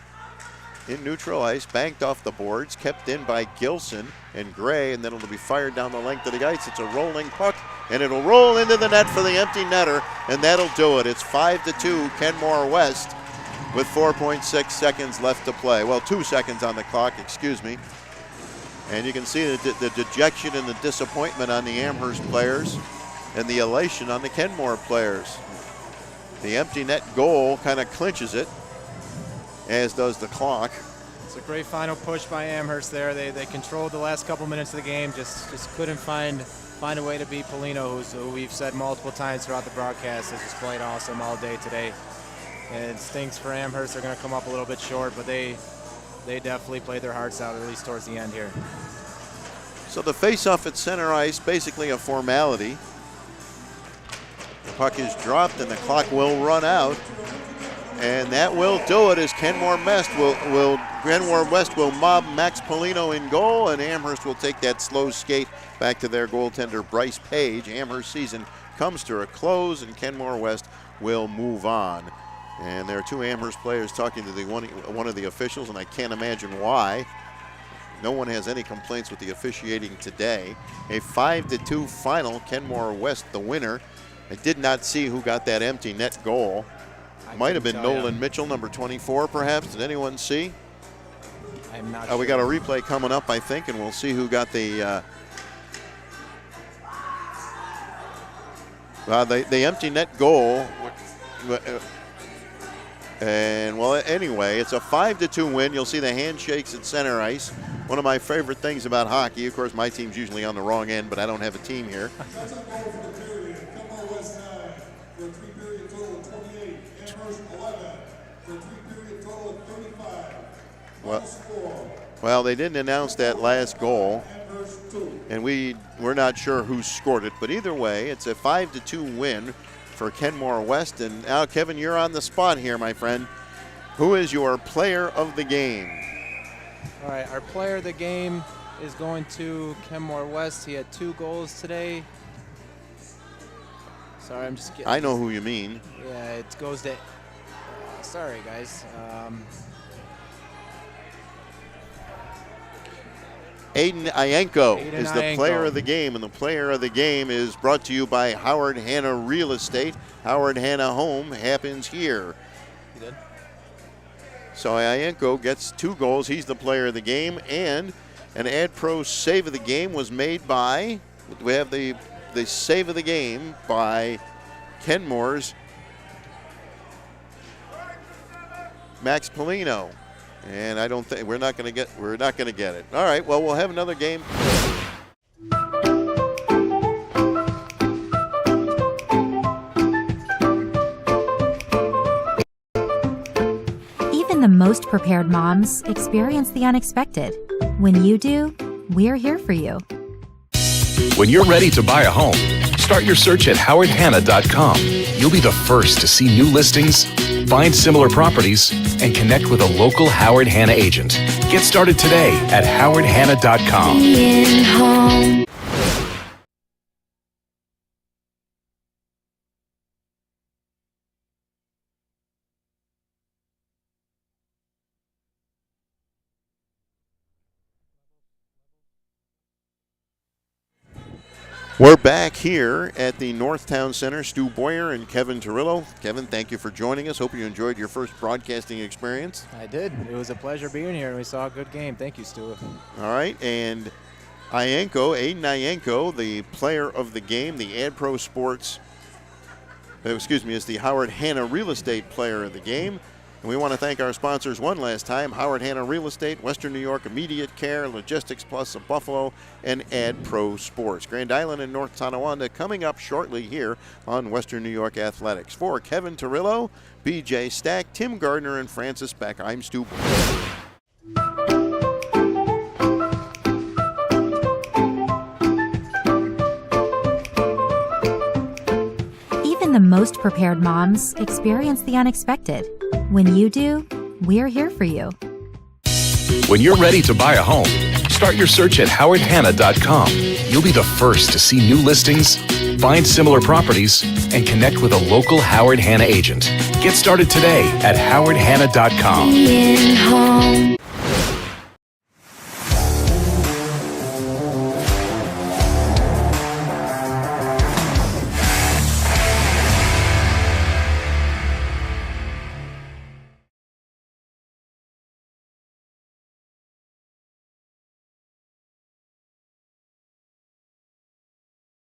in neutral ice, banked off the boards, kept in by Gilson and Gray, and then it'll be fired down the length of the ice. It's a rolling puck, and it'll roll into the net for the empty netter, and that'll do it. It's 5-2 Kenmore West with 4.6 seconds left to play. Well, 2 seconds on the clock, excuse me. And you can see the dejection and the disappointment on the Amherst players and the elation on the Kenmore players. The empty net goal kind of clinches it. as does the clock. It's a great final push by Amherst there. They controlled the last couple minutes of the game, just couldn't find a way to beat Polino, who we've said multiple times throughout the broadcast has just played awesome all day today. And it stinks for Amherst. They're going to come up a little bit short, but they definitely played their hearts out, at least towards the end here. So the face-off at center ice, basically a formality. The puck is dropped and the clock will run out. And that will do it as Kenmore West will mob Max Polino in goal, and Amherst will take that slow skate back to their goaltender Bryce Page. Amherst season comes to a close and Kenmore West will move on. And there are two Amherst players talking to one of the officials, and I can't imagine why. No one has any complaints with the officiating today. A 5-2 final, Kenmore West the winner. I did not see who got that empty net goal. Might have been Nolan Mitchell, number 24, perhaps. Did anyone see? I'm not sure. We got a replay coming up, I think, and we'll see who got the empty net goal. And, well, anyway, it's a 5-2 win. You'll see the handshakes at center ice. One of my favorite things about hockey, of course, my team's usually on the wrong end, but I don't have a team here. Well, they didn't announce that last goal, and we're not sure who scored it. But either way, it's a 5-2 win for Kenmore West. And now, Kevin, you're on the spot here, my friend. Who is your player of the game? All right, our player of the game is going to Kenmore West. He had 2 goals today. Sorry, I'm just getting... I know who you mean. Yeah, it goes to... sorry, guys. Aiden Ienko is the player of the game, and the player of the game is brought to you by Howard Hanna Real Estate. Howard Hanna Home happens here. He did. So Ienko gets 2 goals. He's the player of the game, and an Ad Pro save of the game was made by, we have the save of the game by Kenmore's Max Polino. And I don't think we're not going to get it. All right, well, we'll have another game. Even the most prepared moms experience the unexpected. When you do, we're here for you. When you're ready to buy a home, start your search at howardhanna.com. You'll be the first to see new listings, find similar properties, and connect with a local Howard Hanna agent. Get started today at howardhanna.com. Being home. We're back here at the Northtown Center. Stu Boyer and Kevin Torillo. Kevin, thank you for joining us. Hope you enjoyed your first broadcasting experience. I did. It was a pleasure being here, and we saw a good game. Thank you, Stu. All right, and Aiden Ienko, the player of the game, the Ad Pro Sports, is the Howard Hanna Real Estate player of the game. And we want to thank our sponsors one last time: Howard Hanna Real Estate, Western New York Immediate Care, Logistics Plus of Buffalo, and Ad Pro Sports. Grand Island and North Tonawanda coming up shortly here on Western New York Athletics. For Kevin Torillo, BJ Stack, Tim Gardner, and Francis Beck, I'm Stu Boyer. Even the most prepared moms experience the unexpected. When you do, we're here for you. When you're ready to buy a home, start your search at howardhanna.com. You'll be the first to see new listings, find similar properties, and connect with a local Howard Hanna agent. Get started today at howardhanna.com. Being home.